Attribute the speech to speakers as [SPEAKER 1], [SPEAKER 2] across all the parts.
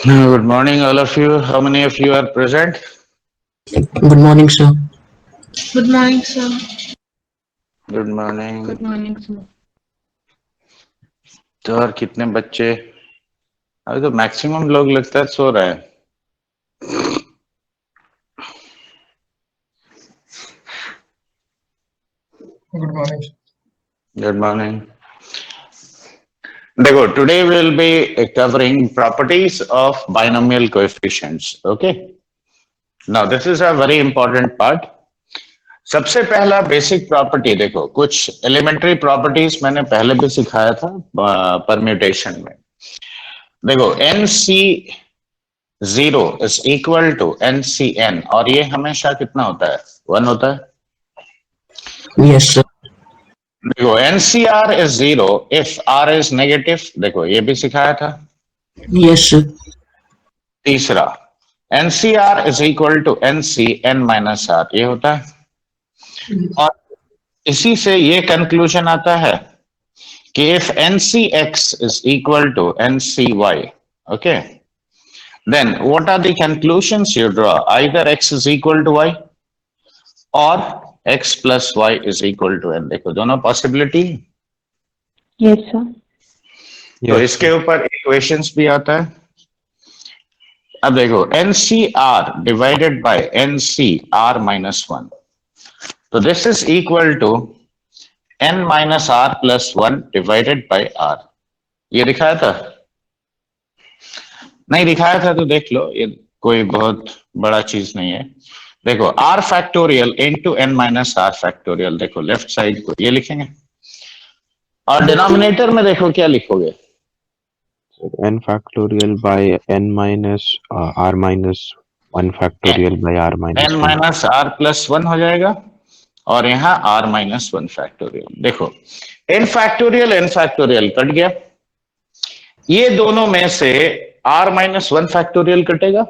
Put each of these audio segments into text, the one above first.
[SPEAKER 1] Good morning, all of you. How many of you are present?
[SPEAKER 2] Good morning, sir.
[SPEAKER 3] Good morning, sir.
[SPEAKER 1] Good morning.
[SPEAKER 3] Good morning, sir.
[SPEAKER 1] तो और कितने बच्चे? अभी तो maximum लोग लगता है सो रहे हैं.
[SPEAKER 4] Good morning.
[SPEAKER 1] Good morning. देखो, today we will be covering properties of binomial coefficients. Okay. Now this is a very important part. सबसे पहला बेसिक प्रॉपर्टी देखो, कुछ एलिमेंट्री प्रॉपर्टीज मैंने पहले भी सिखाया था परम्यूटेशन में. देखो NC0 is equal to NCN और ये हमेशा कितना होता है? 1 होता है.
[SPEAKER 2] Yes, sir.
[SPEAKER 1] देखो NCR is 0 if R is negative. देखो ये भी सिखाया था.
[SPEAKER 2] Yes, sir.
[SPEAKER 1] तीसरा NCR is equal to NCN minus R, ये होता है. और इसी से ये कंक्लूजन आता है कि if NCX is equal to NCY, okay, then what are the conclusions you draw? Either X is equal to Y or X plus Y is equal to N. देखो दोनों पॉसिबिलिटी.
[SPEAKER 3] Yes, sir.
[SPEAKER 1] तो इसके ऊपर equations भी आता है. अब देखो NCR divided by NCR minus 1, तो this is equal to N minus R plus 1 divided by R. ये दिखाया था? नहीं दिखाया था तो देख लो, ये कोई बहुत बड़ा चीज नहीं है. देखो R factorial into N minus R factorial. देखो लेफ्ट साइड को ये लिखेंगे और डिनोमिनेटर में देखो क्या लिखोगे?
[SPEAKER 5] n factorial by n minus r minus 1 factorial by r minus
[SPEAKER 1] N
[SPEAKER 5] 1.
[SPEAKER 1] Minus R plus 1 हो जाएगा और यहाँ R माइनस 1 फैक्टोरियल. देखो n फैक्टोरियल कट गया. ये दोनों में से R माइनस 1 फैक्टोरियल कटेगा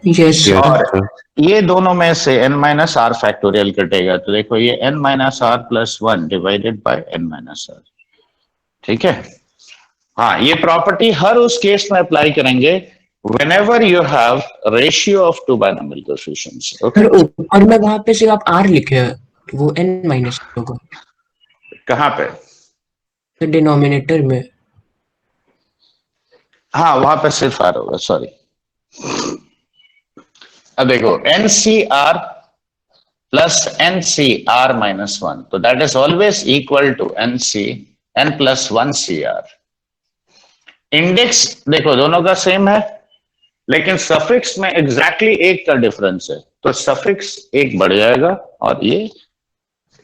[SPEAKER 2] Yes, sir.
[SPEAKER 5] Yes,
[SPEAKER 1] और
[SPEAKER 5] sir.
[SPEAKER 1] ये दोनों में से n माइनस R फैक्टोरियल कटेगा. तो देखो ये n minus R plus 1 divided by n minus R. ठीक है. हाँ, ये प्रॉपर्टी हर उस केस में अप्लाई करेंगे whenever you have ratio of two binomial coefficients. Okay.
[SPEAKER 2] Sir ऊपर में वहां पे सिर्फ आप R लिखे हैं, वो N माइनस होगा
[SPEAKER 1] कहाँ पे?
[SPEAKER 2] डिनोमिनेटर में.
[SPEAKER 1] हाँ वहां पे सिर्फ R होगा. सॉरी. अब देखो NCR प्लस NCR माइनस 1, तो that is always equal to NC N plus 1 CR. Index देखो दोनों का सेम है, लेकिन सफिक्स में एग्जैक्टली एक का डिफरेंस है. तो सफिक्स एक बढ़ जाएगा और ये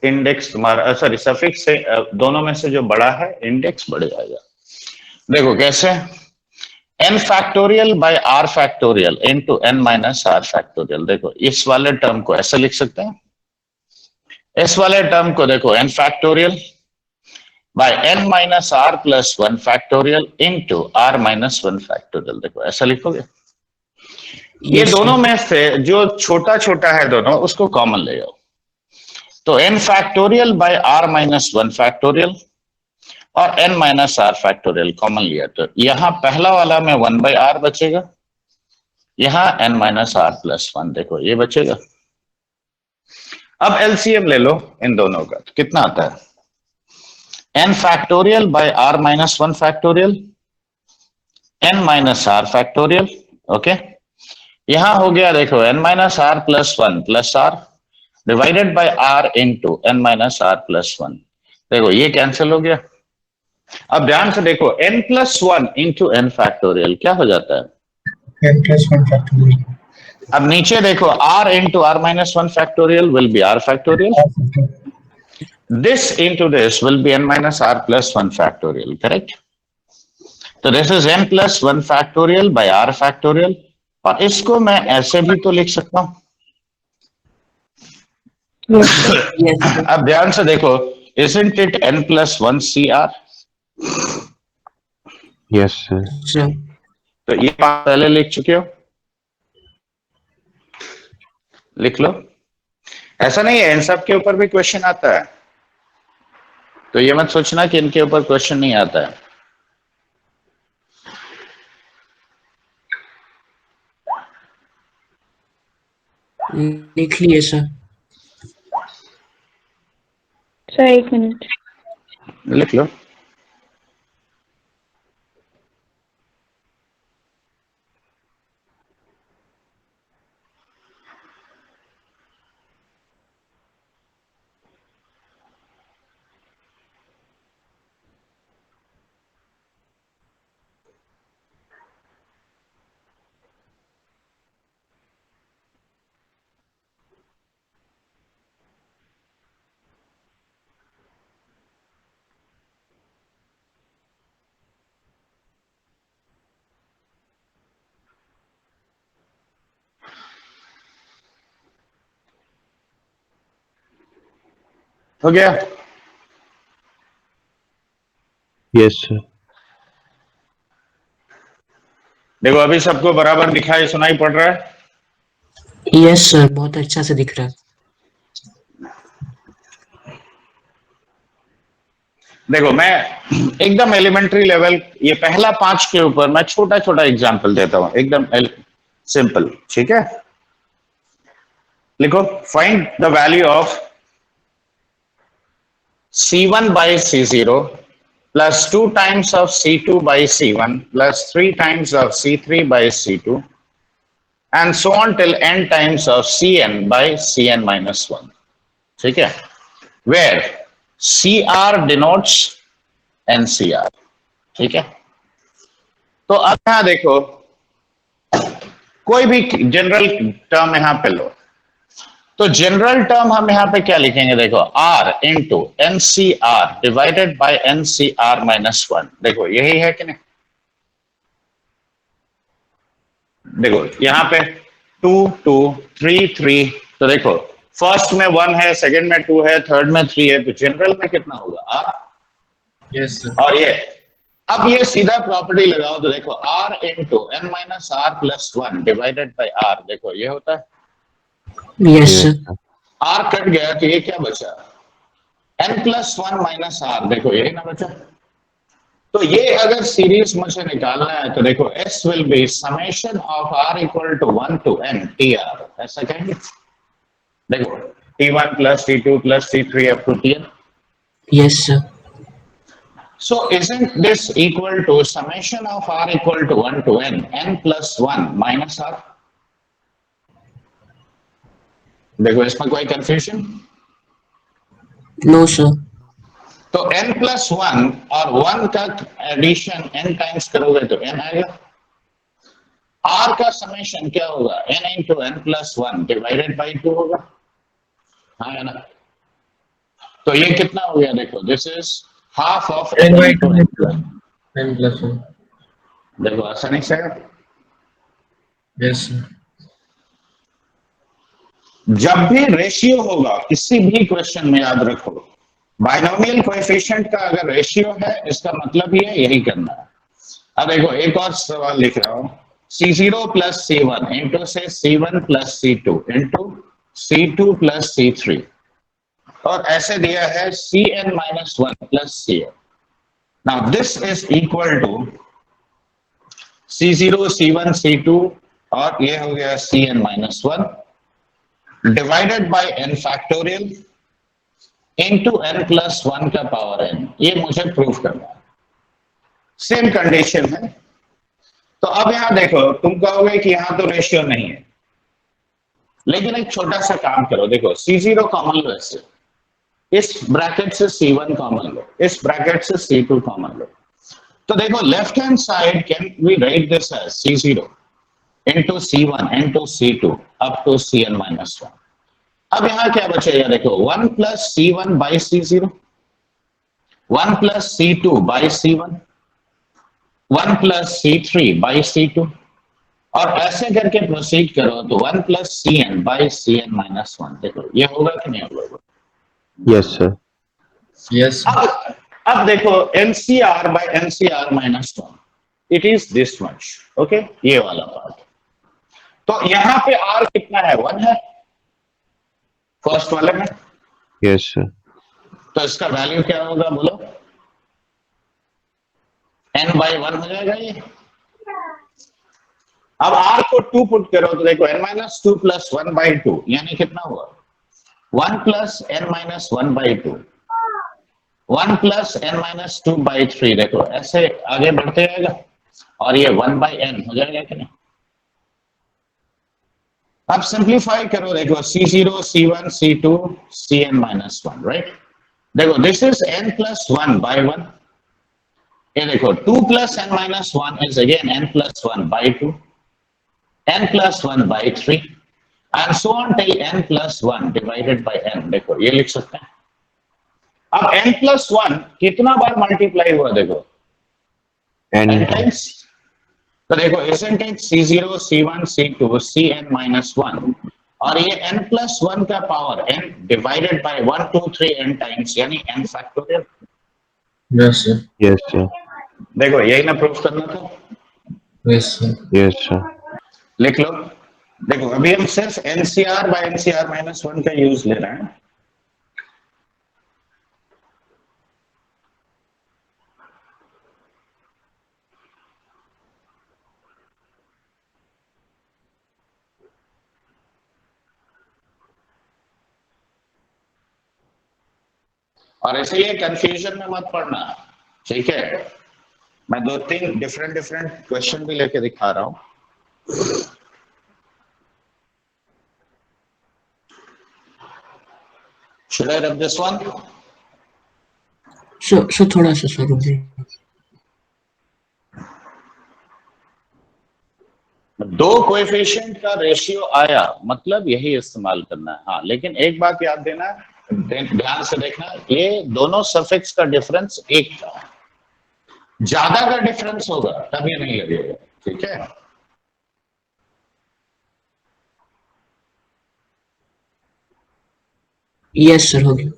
[SPEAKER 1] इंडेक्स तुम्हारा, सॉरी सफिक्स से दोनों में से जो बड़ा है इंडेक्स बढ़ जाएगा. देखो कैसे? n factorial by r factorial into n minus r factorial. देखो इस वाले टर्म को ऐसे लिख सकते हैं. इस वाले टर्म को देखो n factorial bye n minus r plus 1 factorial into r minus 1 factorial. देखो ऐसा लिखोगे. ये
[SPEAKER 2] Yes,
[SPEAKER 1] दोनों
[SPEAKER 2] sir.
[SPEAKER 1] में से जो छोटा छोटा है दोनों, उसको कॉमन ले जाओ. तो n factorial by r minus 1 factorial और n minus r factorial common लिया, तो यहां पहला वाला में 1 बाय r बचेगा, यहां n माइनस r प्लस 1. देखो ये बचेगा. अब एलसीएम ले लो इन दोनों का, तो कितना आता है? n factorial by r minus 1 factorial n minus r factorial. Okay. यहां हो गया देखो n minus r plus 1 plus r divided by r into n minus r plus 1. देखो ये कैंसिल हो गया. अब ध्यान से देखो n plus 1 into n factorial क्या हो जाता है?
[SPEAKER 4] N plus 1 factorial.
[SPEAKER 1] अब नीचे देखो r into r minus 1 factorial will be r factorial.
[SPEAKER 4] R factorial.
[SPEAKER 1] This into this will be n minus r plus 1 factorial, correct? तो this is n plus 1 factorial by r factorial. और इसको मैं ऐसे भी तो लिख सकता हूं.
[SPEAKER 3] Yes, sir.
[SPEAKER 2] Yes, sir.
[SPEAKER 1] अब ध्यान से देखो, isn't it n plus 1 CR?
[SPEAKER 5] Yes, sir.
[SPEAKER 2] Sir.
[SPEAKER 1] तो ये बात पहले लिख चुके हो, लिख लो. ऐसा नहीं है, इन सब के ऊपर भी क्वेश्चन आता है, तो ये मत सोचना कि इनके ऊपर क्वेश्चन नहीं आता है.
[SPEAKER 2] लिख लिए सर।
[SPEAKER 3] सर एक मिनट।
[SPEAKER 1] लिख लो। हो गया?
[SPEAKER 5] Yes, sir.
[SPEAKER 1] देखो अभी सबको बराबर दिखाई सुनाई पड़ रहा है?
[SPEAKER 2] यस सर, बहुत अच्छा से दिख रहा है।
[SPEAKER 1] देखो मैं एकदम एलिमेंट्री लेवल, ये पहला 5 के ऊपर मैं छोटा छोटा एग्जांपल देता हूं, एकदम सिंपल, ठीक है? लिखो, find the value of C1 by C0 plus 2 times of C2 by C1 plus 3 times of C3 by C2 and so on till n times of Cn by Cn minus 1, ठीक है? Where Cr denotes NCR, ठीक है? तो अब यहां देखो, कोई भी जनरल टर्म यहां पे लो, तो जनरल टर्म हम यहां पे क्या लिखेंगे? देखो, R into NCR divided by NCR minus 1। देखो यही है कि नहीं? देखो यहां पे 2 2 3 3, तो देखो फर्स्ट में 1 है, सेकंड में 2 है, थर्ड में 3 है, तो जनरल में कितना होगा? R।
[SPEAKER 2] Yes sir.
[SPEAKER 1] और ये अब ये सीधा प्रॉपर्टी लगाओ, तो देखो R into n minus R plus 1 divided by R, देखो ये होता है।
[SPEAKER 2] Yes
[SPEAKER 5] Yes,
[SPEAKER 2] sir.
[SPEAKER 5] sir.
[SPEAKER 1] R cut गया तो ये क्या बचा? n प्लस 1 माइनस आर, देखो यही ना बचा। तो ये अगर सीरीज मुझे निकालना है तो देखो S will be summation of R equal to 1 to n TR, ऐसा कहेंगे। देखो T1 plus T2 plus T3 up to Tn।
[SPEAKER 2] Yes sir.
[SPEAKER 1] So isn't this equal to summation of R equal to 1 to n plus 1 minus R? देखो इसमें कोई confusion?
[SPEAKER 2] No sir.
[SPEAKER 1] तो n plus 1 और 1 का addition n times करोगे तो n आएगा। R का समेशन क्या होगा? n into n plus 1 divided by 2 होगा, हाँ है ना? तो ये कितना हो गया? देखो this is half of n into n plus,
[SPEAKER 2] n plus 1।
[SPEAKER 1] देखो आसानी से।
[SPEAKER 2] Yes sir.
[SPEAKER 1] जब भी रेशियो होगा किसी भी क्वेश्चन में, याद रखो बाइनोमियल कोएफिशिएंट का अगर रेशियो है, इसका मतलब ये यही करना है। अब देखो एक और सवाल लिख रहा हूं, C0 प्लस C1 इंटू से C1 plus C2 into C2 plus C3, और ऐसे दिया है Cn minus 1 plus Cn। Now this is equal to C0 C1 C2 और ये हो गया Cn minus 1 divided by n factorial into n plus 1 का पावर n, ये मुझे प्रूव करना है। सेम कंडीशन है। तो अब यहां देखो, तुम कहोगे कि यहां तो रेशियो नहीं है, लेकिन एक छोटा सा काम करो। देखो C0 कॉमन लो, इससे इस ब्रैकेट से C1 कॉमन लो, इस ब्रैकेट से C2 कॉमन लो, तो देखो left hand side can we write this as C0 into C1 into C2 up to Cn minus 1। अब यहां क्या बचेगा? देखो 1 plus C1 by C0, 1 plus C2 by C1, 1 plus C3 by C2, और ऐसे करके प्रोसीड करो तो 1 plus Cn by Cn minus 1। देखो ये होगा कि नहीं होगा?
[SPEAKER 5] Yes, sir.
[SPEAKER 2] यस।
[SPEAKER 1] अब देखो NCR by NCR minus 1, it is this much, okay, ये वाला पार्ट। तो यहां पे R कितना है? 1 है फर्स्ट वाले में,
[SPEAKER 5] Yes, sir.
[SPEAKER 1] तो इसका वैल्यू क्या होगा बोलो? n बाई 1 हो जाएगा ये। अब r को 2 पुट करो तो देखो n माइनस 2 प्लस 1 बाई 2 यानी कितना हुआ 1 plus n minus 1 by 2 1 plus n minus 2 by 3 देखो ऐसे आगे बढ़ते रहेगा और ये 1 बाई n हो जाएगा कि नहीं। अब सिंप्लीफाई करो देखो c0 c1 c2 cn minus 1 right. देखो this is n plus 1 by 1। ये देखो 2 plus n minus 1 is again n plus 1 by 2 n plus 1 by 3 and so on till n plus 1 divided by n। देखो ये लिख सकते हैं। अब n plus 1 कितना बार मल्टीप्लाई हुआ देखो
[SPEAKER 5] n
[SPEAKER 1] n टाइम्स। तो देखो isn't it c0 c1 c2 cn minus 1 और ये n plus 1 का power n divided by 1 2 3 n times यानी n factorial.
[SPEAKER 4] Yes, sir.
[SPEAKER 5] yes sir
[SPEAKER 1] देखो यही ना प्रूफ करना था।
[SPEAKER 4] Yes, sir.
[SPEAKER 5] yes sir
[SPEAKER 1] लिख लो। देखो अभी हम सिर्फ NCR by NCR minus 1 का यूज ले रहे हैं। और इसलिए कंफ्यूजन में मत पड़ना, ठीक है। मैं 2-3 डिफरेंट क्वेश्चन भी लेके दिखा रहा हूं। Should I rub this one?
[SPEAKER 2] सो थोड़ा सा सर रुक जाइए।
[SPEAKER 1] दो कोएफिशिएंट का रेशियो आया मतलब यही इस्तेमाल करना है। हाँ लेकिन एक बात याद देना, ध्यान से देखना, ये दोनों सफिक्स का डिफरेंस एक था। ज्यादा का डिफरेंस होगा तब ये नहीं लगेगा, ठीक है।
[SPEAKER 2] यस सर हो गया।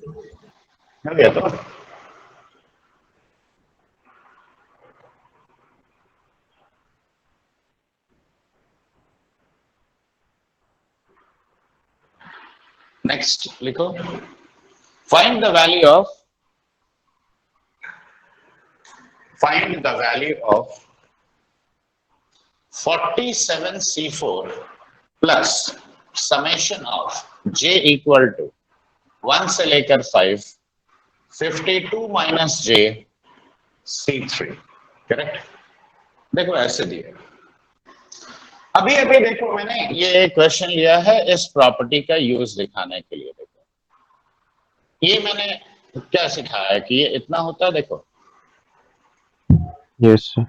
[SPEAKER 1] हो गया तो नेक्स्ट लिखो। Find the value of 47C4 plus summation of j equal to 1 से लेकर 5 52 माइनस j C3। करेक्ट। देखो ऐसे दिए। अभी देखो मैंने ये क्वेश्चन लिया है इस प्रॉपर्टी का यूज दिखाने के लिए। देखो ये मैंने क्या सिखाया है कि ये इतना होता है देखो।
[SPEAKER 5] yes sir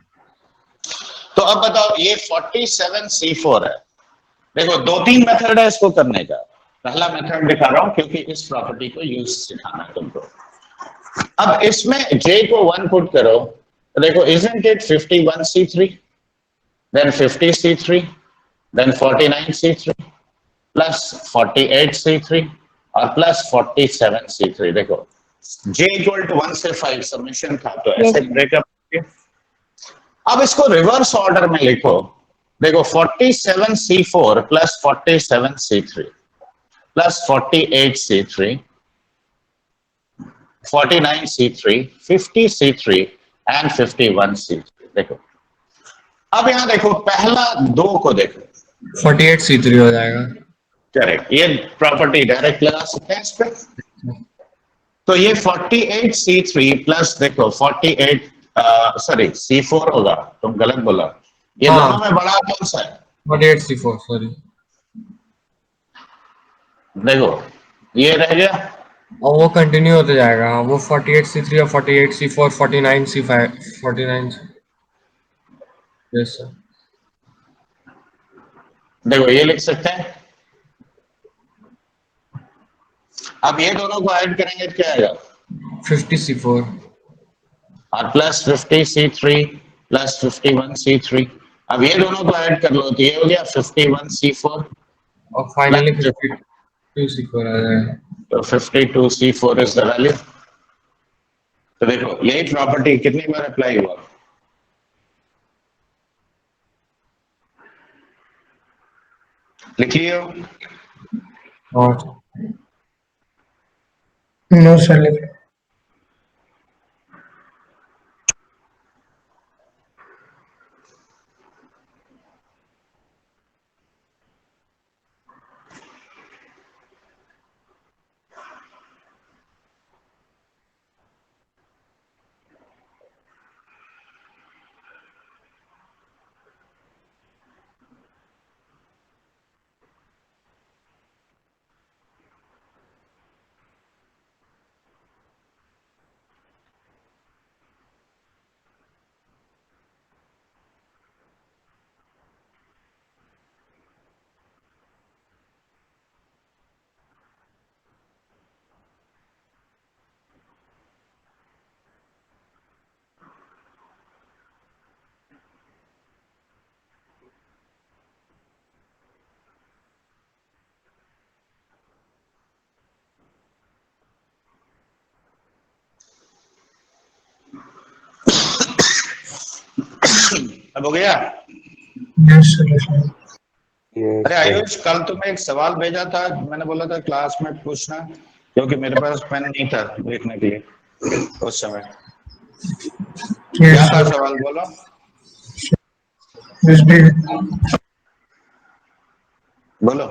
[SPEAKER 1] तो अब बताओ ये 47C4 है। देखो 2-3 मेथड है इसको करने का। पहला मेथड दिखा रहा हूं क्योंकि इस प्रॉपर्टी को यूज सिखाना है तुमको। अब इसमें j को 1 पुट करो तो देखो isn't it 51C3 then 50C3 then 49C3 plus 48C3 और plus 47C3। देखो j इक्वल टू 1 से 5 समेशन था तो ऐसे ब्रेकअप। अब इसको रिवर्स ऑर्डर में लिखो। देखो 47C4 plus 47C3 plus 48C3 49C3 50C3 and 51C3। देखो अब यहां देखो पहला दो को देखो
[SPEAKER 4] 48C3 हो जाएगा।
[SPEAKER 1] करेक्ट। ये प्रॉपर्टी डायरेक्ट लगा सकते हैं इस पे। तो ये 48C3 प्लस देखो 48 सॉरी C4 होगा, तुम गलत बोला। ये
[SPEAKER 4] हाँ।
[SPEAKER 1] दोनों में बड़ा कौन सा है
[SPEAKER 4] 48C4 सॉरी।
[SPEAKER 1] देखो ये रह गया
[SPEAKER 4] और वो कंटिन्यू होते जाएगा। वो 48C3 और 48C4 49C5 49। Yes sir.
[SPEAKER 1] देखो ये लिख सकते हैं। अब ये दोनों को ऐड करेंगे तो क्या आएगा
[SPEAKER 4] 50C4
[SPEAKER 1] और प्लस 50C3 प्लस 51C3। अब ये दोनों को ऐड कर लो तो ये हो गया 51C4
[SPEAKER 4] और फाइनली 52C4 आ जाएगा।
[SPEAKER 1] तो 52C4 इज द वैल्यू। तो देखो यही प्रॉपर्टी कितनी बार अप्लाई हुआ लिखिए।
[SPEAKER 4] और
[SPEAKER 3] No, sir. Like,
[SPEAKER 1] अब हो गया?
[SPEAKER 4] Yes, solution.
[SPEAKER 5] Yes,
[SPEAKER 1] अरे
[SPEAKER 5] sir.
[SPEAKER 1] आयुष, कल तुम्हें एक सवाल भेजा था, मैंने बोला था क्लास में पूछना, क्योंकि मेरे पास पेन नहीं था लिखने के लिए उस समय। क्या
[SPEAKER 4] Yes,
[SPEAKER 1] था
[SPEAKER 4] sir.
[SPEAKER 1] सवाल, बोलो।
[SPEAKER 4] This day.
[SPEAKER 1] बोलो।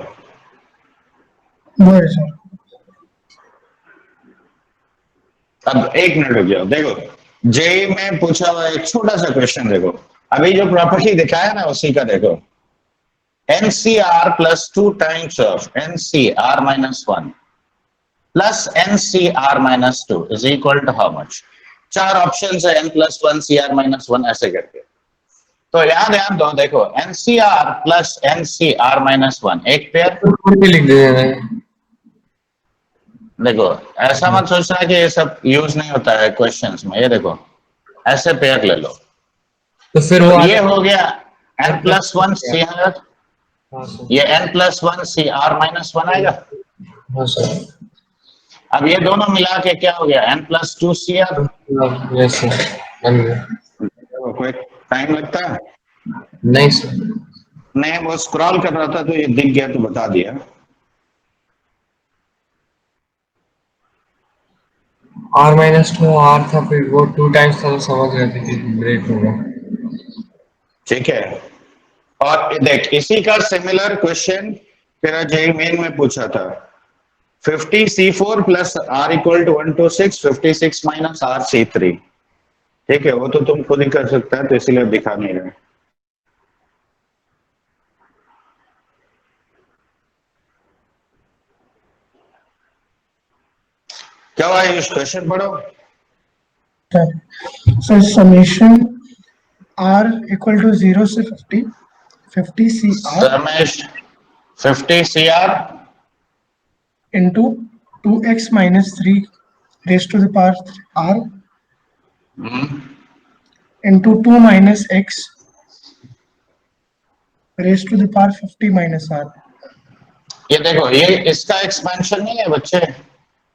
[SPEAKER 4] No, sir.
[SPEAKER 1] अब एक मिनट रुक जाओ, देखो जेई में पूछा हुआ एक छोटा सा क्वेश्चन देखो, अभी जो प्रॉपर्टी दिखाया ना उसी का देखो, NCR plus 2 times of NCR minus 1 plus NCR minus 2 is equal to how much? चार ऑप्शंस है, n plus 1 CR minus 1 ऐसे करके। तो याद ध्यान दो, देखो NCR plus NCR minus 1 एक पेयर।
[SPEAKER 4] भी लिख दीजिए।
[SPEAKER 1] देखो ऐसा मत सोचना कि ये सब यूज नहीं होता है क्वेश्चंस में, ये देखो ऐसे पेयर ले लो,
[SPEAKER 4] तो फिर वो
[SPEAKER 1] तो
[SPEAKER 4] आ
[SPEAKER 1] ये हो गया n
[SPEAKER 4] N
[SPEAKER 1] plus 1
[SPEAKER 4] plus
[SPEAKER 1] CR,
[SPEAKER 4] हाँ सर।
[SPEAKER 1] ये n plus 1 CR minus 1 आएगा।
[SPEAKER 4] हाँ सर।
[SPEAKER 1] अब ये दोनों मिला के क्या हो गया, n plus 2 CR।
[SPEAKER 4] Yes sir, बन गया।
[SPEAKER 1] कोई टाइम लगता है?
[SPEAKER 4] नहीं सर।
[SPEAKER 1] नहीं, वो स्क्रॉल कर रहा था तो ये दिख गया तो बता दिया।
[SPEAKER 4] R माइनस 2 R था, फिर वो 2 टाइम्स था तो समझ गए थे कि ब्रेक होगा।
[SPEAKER 1] ठीक है, और देख इसी का सिमिलर क्वेश्चन तेरा जेई मेन में पूछा था, 50C4 plus R equal to 126, 56 minus RC3। ठीक है, वो तो तुम खुद ही कर सकता है, तो इसीलिए दिखा नहीं रहे। क्या हुआ, ये क्वेश्चन पढ़ो।
[SPEAKER 6] So summation R equal to 0 से 50 CR
[SPEAKER 1] Ramesh 50CR
[SPEAKER 6] into 2x minus 3 raised to the power R into 2 minus x raised to the power 50 minus R.
[SPEAKER 1] ये देखो, ये इसका एक्सपेंशन नहीं है बच्चे,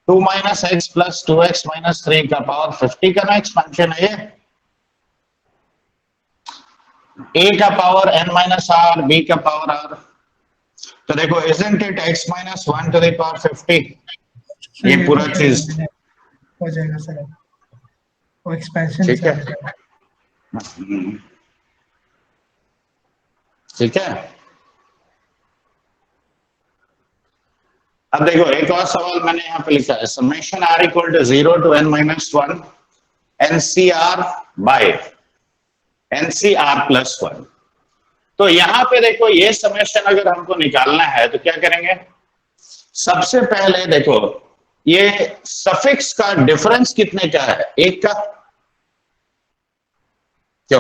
[SPEAKER 1] 2 minus x plus 2x minus 3 का पावर 50 का ना एक्सपेंशन है ये। a का power n minus r, b का पावर r, तो देखो isn't it x minus 1 to the power 50, ये पूरा चीज।
[SPEAKER 6] हो जाएगा सर, वो एक्सपेंशन
[SPEAKER 1] ठीक है, ठीक है। अब देखो एक और सवाल मैंने यहाँ पे लिखा है, summation r equal to 0 to n minus 1 NCR by NCR plus 1। तो यहाँ पे देखो ये समेशन अगर हमको निकालना है तो क्या करेंगे, सबसे पहले देखो ये सफिक्स का डिफरेंस कितने का है, एक का, क्यों?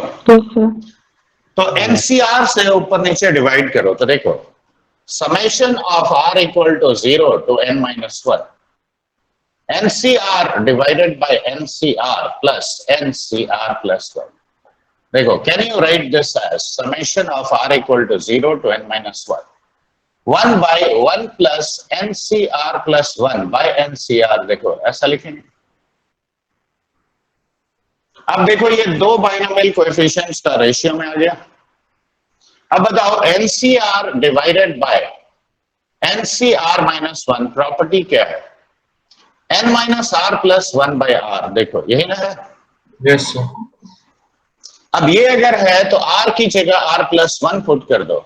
[SPEAKER 1] तो NCR से ऊपर नीचे डिवाइड करो, तो देखो summation of r equal to 0 to n minus 1 NCR divided by NCR plus NCR plus 1। देखो, can you write this as summation of r equal to 0 to n minus 1 1 by 1 plus NCR plus 1 by NCR, देखो ऐसा लिखेंगे। अब देखो ये दो binomial coefficients का ratio में आ गया। अब बताओ NCR divided by NCR minus 1 property क्या है, n minus r plus 1 by r, देखो यही ना है।
[SPEAKER 4] Yes sir.
[SPEAKER 1] अब ये अगर है तो r की जगह r प्लस 1 पुट कर दो,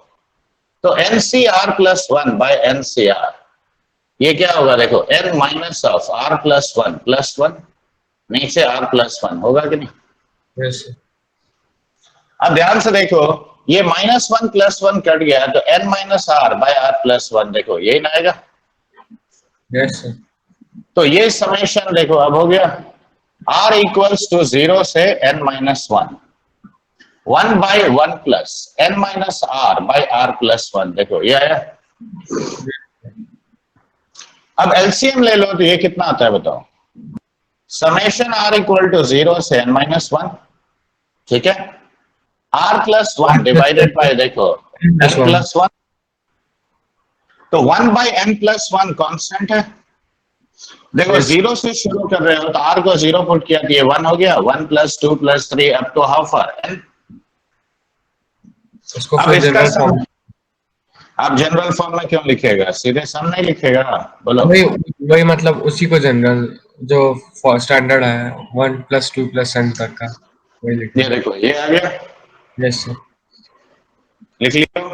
[SPEAKER 1] तो NCR प्लस 1 बाय NCR, ये क्या होगा देखो, n minus of r plus 1 plus 1, नीचे r प्लस 1 होगा कि नहीं।
[SPEAKER 4] Yes sir.
[SPEAKER 1] अब ध्यान से देखो, ये माइनस 1 प्लस 1 कट गया तो n minus r by r plus 1, देखो यही ना आएगा।
[SPEAKER 4] Yes sir.
[SPEAKER 1] तो ये समेशन देखो अब हो गया, r इक्वल्स टू 0 से n minus 1 1 by 1 plus n minus r by r plus 1, देखो ये आया। अब एलसीएम ले लो तो ये कितना आता है बताओ, समेशन r इक्वल टू 0 से n माइनस 1, ठीक है, r प्लस 1 डिवाइडेड बाय देखो n प्लस 1, तो 1 बाय n प्लस 1 कांस्टेंट है। देखो 0 से शुरू कर रहे हो तो r को 0 पुट किया तो ये 1 हो गया, 1 plus 2 plus 3 up to how far n,
[SPEAKER 4] उसको
[SPEAKER 1] अब
[SPEAKER 4] फिर
[SPEAKER 1] इसका
[SPEAKER 4] जनरल
[SPEAKER 1] सम
[SPEAKER 4] फॉर्म,
[SPEAKER 1] आप जनरल फॉर्म में क्यों लिखेगा, सीधे सम नहीं लिखेगा? बोलो।
[SPEAKER 4] वही वही मतलब उसी को जनरल जो स्टैंडर्ड है 1 + 2 + n तक का वही
[SPEAKER 1] ये
[SPEAKER 4] लिखेंगे।
[SPEAKER 1] देखो ये आ गया,
[SPEAKER 4] यस सर।
[SPEAKER 1] लिख लियो।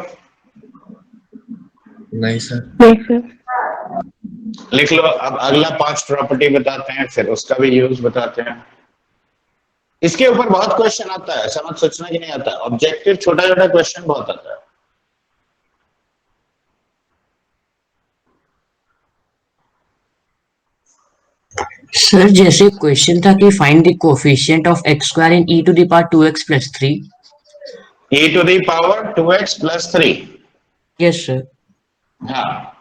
[SPEAKER 4] नहीं सर।
[SPEAKER 3] Yes, sir.
[SPEAKER 1] लिख लो। अब अगला 5 प्रॉपर्टी बताते हैं, फिर उसका भी यूज बताते हैं। इसके ऊपर बहुत क्वेश्चन आता है, ऐसा मत सोचना कि नहीं आता। ऑब्जेक्टिव छोटा छोटा क्वेश्चन बहुत आता है।
[SPEAKER 2] सर जैसे क्वेश्चन था कि find the coefficient of x square in e to the power 2x + 3।
[SPEAKER 1] e to the power 2x plus 3।
[SPEAKER 2] Yes sir.
[SPEAKER 1] हाँ,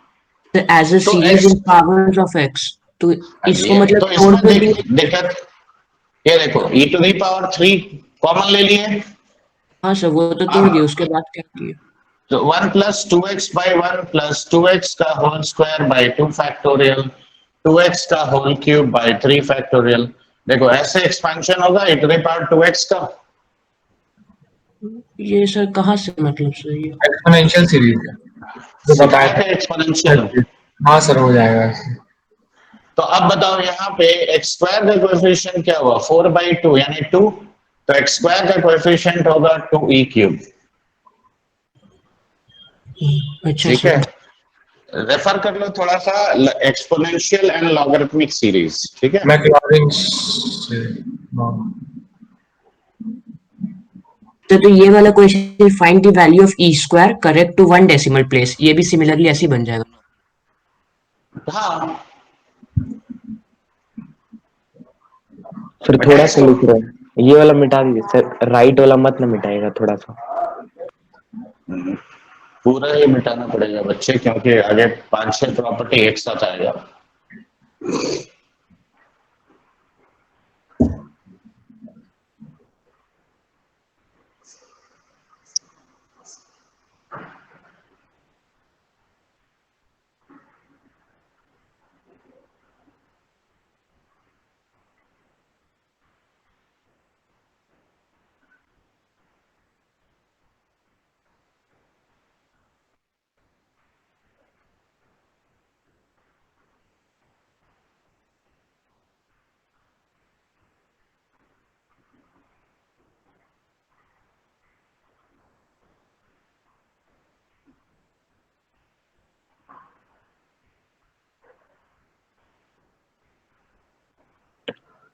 [SPEAKER 2] तो एज अ
[SPEAKER 1] तो
[SPEAKER 2] series
[SPEAKER 1] x,
[SPEAKER 2] in powers of x, तो इसको
[SPEAKER 1] ये
[SPEAKER 2] मतलब
[SPEAKER 1] तो
[SPEAKER 2] छोड़
[SPEAKER 1] इसमें
[SPEAKER 2] कर दिया।
[SPEAKER 1] दिक्कत, ये देखो e to the power 3 common ले लिए।
[SPEAKER 2] हाँ सर वो तो तोड़ दिया,
[SPEAKER 1] अब
[SPEAKER 2] उसके बाद क्या किया?
[SPEAKER 1] तो 1 plus 2x by 1 plus 2x का whole square by 2 factorial, 2x का होल क्यूब by 3 फैक्टोरियल। देखो ऐसे एक्सपेंशन होगा e to the power 2x का।
[SPEAKER 2] ये सर कहाँ से मतलब सर ये?
[SPEAKER 4] एक्सपोनेंशियल सीरीज है जो बताया
[SPEAKER 1] सिखाए थे
[SPEAKER 4] था।
[SPEAKER 1] एक्सपोनेंशियल।
[SPEAKER 4] हाँ सर हो जाएगा ऐसे।
[SPEAKER 1] तो अब बताओ यहाँ पे एक्स स्क्वायर का कोएफिशिएंट क्या हुआ, 4/2 यानी 2। तो एक्स स्क्वायर का कोएफिशिएंट होगा 2e³
[SPEAKER 2] अच्छा
[SPEAKER 1] ठीक है।
[SPEAKER 2] सर।
[SPEAKER 1] रेफर कर लो थोड़ा सा एक्सपोनेंशियल एंड लॉगरिथमिक सीरीज, ठीक है।
[SPEAKER 4] मैक्लॉरिन से हाँ।
[SPEAKER 2] तो ये वाला question find the value of e square correct to 1 decimal place, ये भी सिमिलरली ऐसे ही बन जाएगा।
[SPEAKER 1] हाँ,
[SPEAKER 7] सर
[SPEAKER 1] बेटा
[SPEAKER 7] थोड़ा सा
[SPEAKER 1] इसको
[SPEAKER 7] लिख रहे हैं, ये वाला मिटा दीजिए सर, राइट वाला मत ना मिटाएगा थोड़ा सा।
[SPEAKER 1] पूरा ही मिटाना पड़ेगा बच्चे, क्योंकि आगे 5-6 प्रॉपर्टी एक साथ आएगा।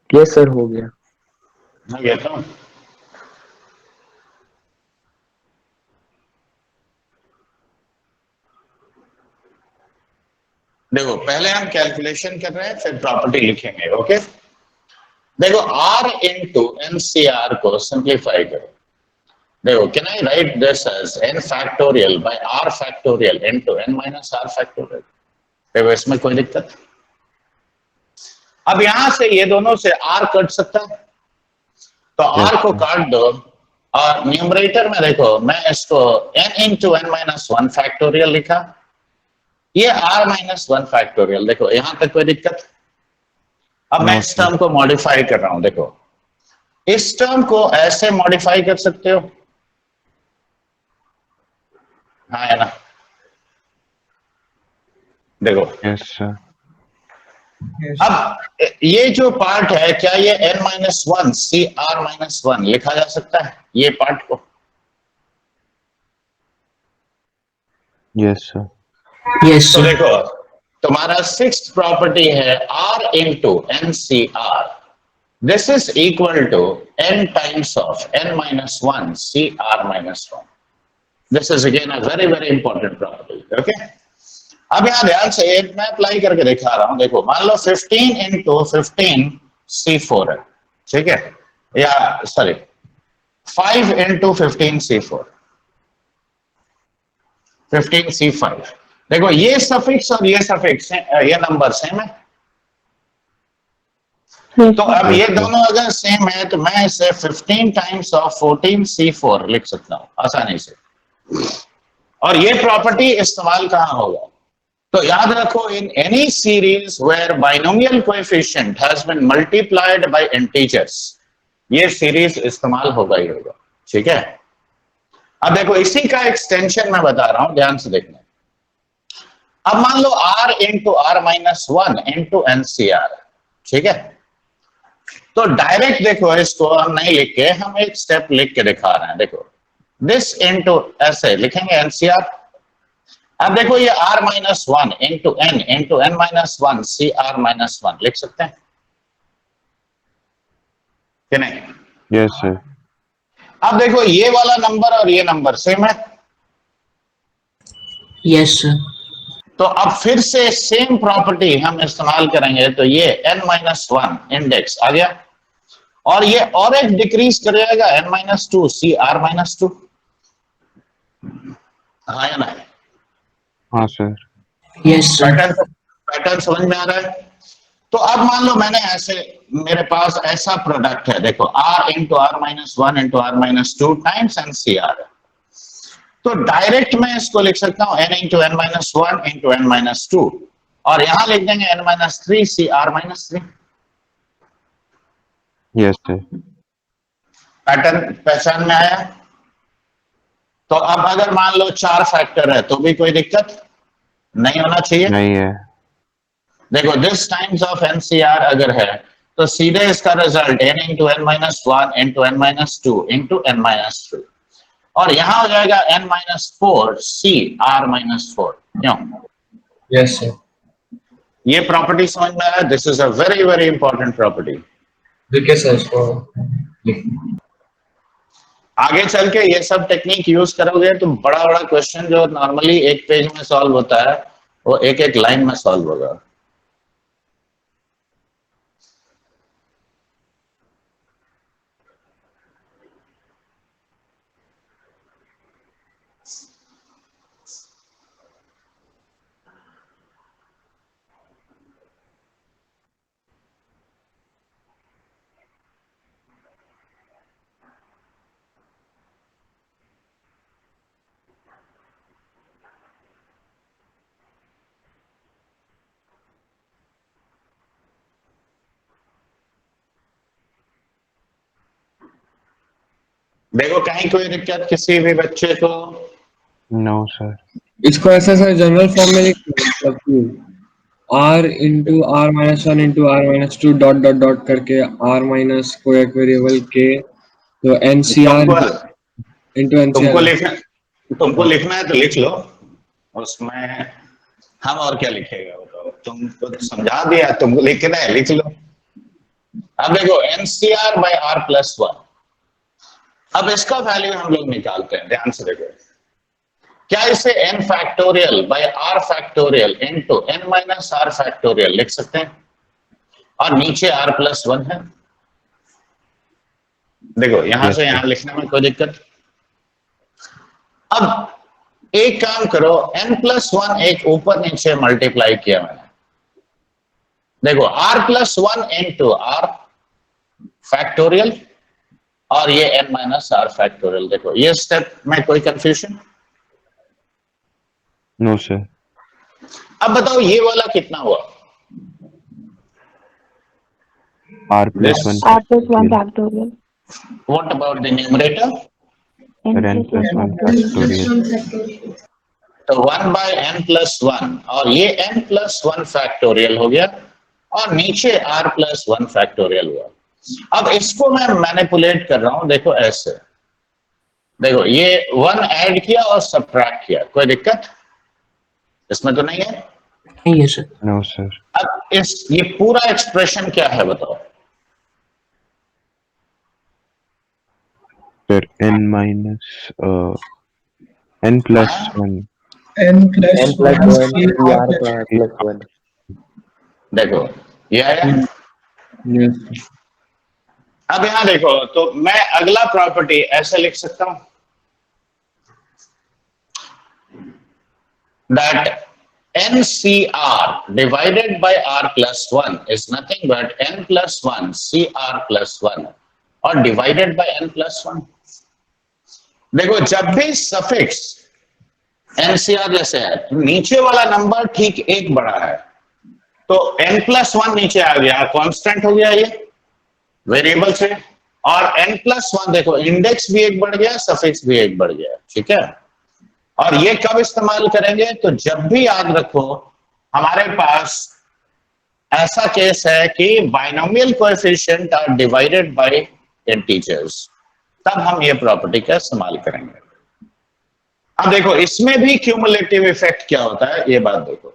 [SPEAKER 7] यस सर हो गया।
[SPEAKER 1] मैं कहता हूँ देखो, पहले हम कैलकुलेशन कर रहे हैं, फिर प्रॉपर्टी लिखेंगे, ओके। देखो r इंटू NCR को सिंप्लीफाई करो। देखो, can I write this as n factorial by r factorial into n minus r factorial. देखो इसमें कोई दिक्कत? अब यहां से ये दोनों से r कट सकता है, तो
[SPEAKER 5] Yes,
[SPEAKER 1] r को
[SPEAKER 5] sir.
[SPEAKER 1] काट दो। और न्यूमरेटर में देखो, मैं इसको n into n minus 1 factorial लिखा, ये r माइनस 1 फैक्टोरियल। देखो यहां तक कोई दिक्कत? अब मैं
[SPEAKER 5] No,
[SPEAKER 1] इस
[SPEAKER 5] sir.
[SPEAKER 1] टर्म को मॉडिफाई कर रहा हूं। देखो इस टर्म को ऐसे मॉडिफाई कर सकते हो, हाँ है ना? देखो
[SPEAKER 5] Yes, sir.
[SPEAKER 6] Yes.
[SPEAKER 1] अब ये जो पार्ट है, क्या ये n-1 CR-1 लिखा जा सकता है ये पार्ट को?
[SPEAKER 5] Yes, sir.
[SPEAKER 2] यस
[SPEAKER 1] तो
[SPEAKER 2] सर।
[SPEAKER 1] देखो तुम्हारा 6th प्रॉपर्टी है r into NCR, this is equal to n times of n-1 CR-1। This is again a very very important property, okay. अब यहां ध्यान से मैं अप्लाई करके दिखा रहा हूं। देखो मान लो 15 इंटू 15 C4 है, ठीक है, या सॉरी 5 इंटू 15 C4, 15 C5। देखो ये सफिक्स और ये सफिक्स ये नंबर सेम है।
[SPEAKER 3] Yes,
[SPEAKER 1] तो
[SPEAKER 3] sir.
[SPEAKER 1] अब ये
[SPEAKER 5] Yes, sir.
[SPEAKER 1] दोनों अगर सेम है तो मैं इसे 15 टाइम्स ऑफ 14 C4 लिख सकता हूं आसानी से। और ये प्रॉपर्टी इस्तेमाल कहां होगा? तो याद रखो, in any series where binomial coefficient has been multiplied by integers, ये सीरीज इस्तेमाल होगा ही होगा, ठीक है। अब देखो इसी का एक्सटेंशन मैं बता रहा हूं, ध्यान से देखना। अब मान लो R into R minus 1 into NCR, ठीक है। तो डायरेक्ट देखो इसको हम नहीं लिख के, हम एक स्टेप लिख के दिखा रहे हैं। देखो दिस इंटू, ऐसे लिखेंगे NCR। अब देखो ये R minus 1 into N minus 1 CR minus 1 लिख सकते हैं कि नहीं?
[SPEAKER 5] Yes, sir.
[SPEAKER 1] अब देखो ये वाला नंबर और ये नंबर सेम है,
[SPEAKER 2] यस सर।
[SPEAKER 1] तो अब फिर से सेम प्रॉपर्टी हम इस्तेमाल करेंगे। तो ये N-1 इंडेक्स आ गया, और ये और एक डिक्रीज कर जाएगा N-2 CR-2। हाँ या नहीं?
[SPEAKER 5] हाँ सर।
[SPEAKER 2] Yes sir.
[SPEAKER 1] पैटर्न समझ में आ रहा है? तो अब मान लो मैंने ऐसे, मेरे पास ऐसा प्रोडक्ट है, देखो R into R-1 into R-2 times NCR। तो डायरेक्ट मैं इसको लिख सकता हूं N into N-1 into N-2, और यहां लिख देंगे N-3 CR-3।
[SPEAKER 5] Yes, sir.
[SPEAKER 1] Pattern पहचान में आया? तो अब अगर मान लो 4 फैक्टर है तो भी कोई दिक्कत नहीं होना चाहिए।
[SPEAKER 5] नहीं है।
[SPEAKER 1] देखो दिस टाइम्स ऑफ NCR अगर है तो सीधे इसका result N into N-1 into N-2 into N-3, और यहां हो जाएगा N-4 CR-4। क्यों?
[SPEAKER 4] Yes sir.
[SPEAKER 1] ये प्रॉपर्टी समझ में आया? This is a very very important property.
[SPEAKER 4] देखिए सर इसको।
[SPEAKER 1] आगे चल के ये सब टेक्निक यूज करोगे तो बड़ा बड़ा क्वेश्चन जो नॉर्मली एक पेज में सॉल्व होता है वो एक एक लाइन में सॉल्व होगा। देखो कहीं कोई दिक्कत किसी भी बच्चे को?
[SPEAKER 5] No, sir.
[SPEAKER 4] इसको ऐसा सर जनरल फॉर्म में लिख R into R-1 into R-2 dot dot dot करके R माइनस कोई एक वेरिएबल के, तो NCR इंटू NCR।
[SPEAKER 1] तुमको लिखना है तो लिख लो, उसमें हम और क्या लिखेगा बताओ? तुमको समझा दिया, तुमको लिखना है लिख लो। अब देखो NCR बाय R+1, अब इसका वैल्यू हम लोग निकालते हैं, ध्यान से देखो। क्या इसे n factorial by R factorial into n minus R factorial लिख सकते हैं, और नीचे R+1 है। देखो यहां से यहां लिखने में कोई दिक्कत? अब एक काम करो, n+1 एक ऊपर नीचे मल्टीप्लाई किया मैंने, देखो R+1 इंटू R फैक्टोरियल, और ये n माइनस R फैक्टोरियल। देखो ये स्टेप में कोई कंफ्यूजन?
[SPEAKER 5] No, sir.
[SPEAKER 1] अब बताओ ये वाला कितना हुआ?
[SPEAKER 5] R+1
[SPEAKER 3] R+1 factorial.
[SPEAKER 1] What about the numerator?
[SPEAKER 5] N+1 factorial.
[SPEAKER 1] तो 1 by n+1, और ये n+1 फैक्टोरियल हो गया, और नीचे R+1 फैक्टोरियल हुआ। अब इसको मैं मैनिपुलेट कर रहा हूं, देखो ऐसे, देखो ये 1 ऐड किया और सब्ट्रैक्ट किया, कोई दिक्कत इसमें तो नहीं है?
[SPEAKER 2] नहीं है सर।
[SPEAKER 5] No, sir.
[SPEAKER 1] अब ये पूरा एक्सप्रेशन क्या है बताओ?
[SPEAKER 5] Sir, N+1.
[SPEAKER 6] N+1
[SPEAKER 7] CR+1।
[SPEAKER 1] देखो ये आया। अब यहां देखो, तो मैं अगला प्रॉपर्टी ऐसे लिख सकता हूं, that NCR divided by R+1 is nothing but n+1 CR+1, और डिवाइडेड बाय n+1। देखो जब भी सफिक्स NCR जैसे है, नीचे वाला नंबर ठीक एक बड़ा है, तो n+1 नीचे आ गया, कांस्टेंट हो गया ये वेरिएबल से, और n+1 देखो इंडेक्स भी एक बढ़ गया, सफिक्स भी एक बढ़ गया, ठीक है। और ये कब इस्तेमाल करेंगे, तो जब भी याद रखो हमारे पास ऐसा केस है कि binomial coefficient are divided by integers, तब हम ये प्रॉपर्टी का इस्तेमाल करेंगे। अब देखो इसमें भी क्यूमुलेटिव इफेक्ट क्या होता है, ये बात देखो।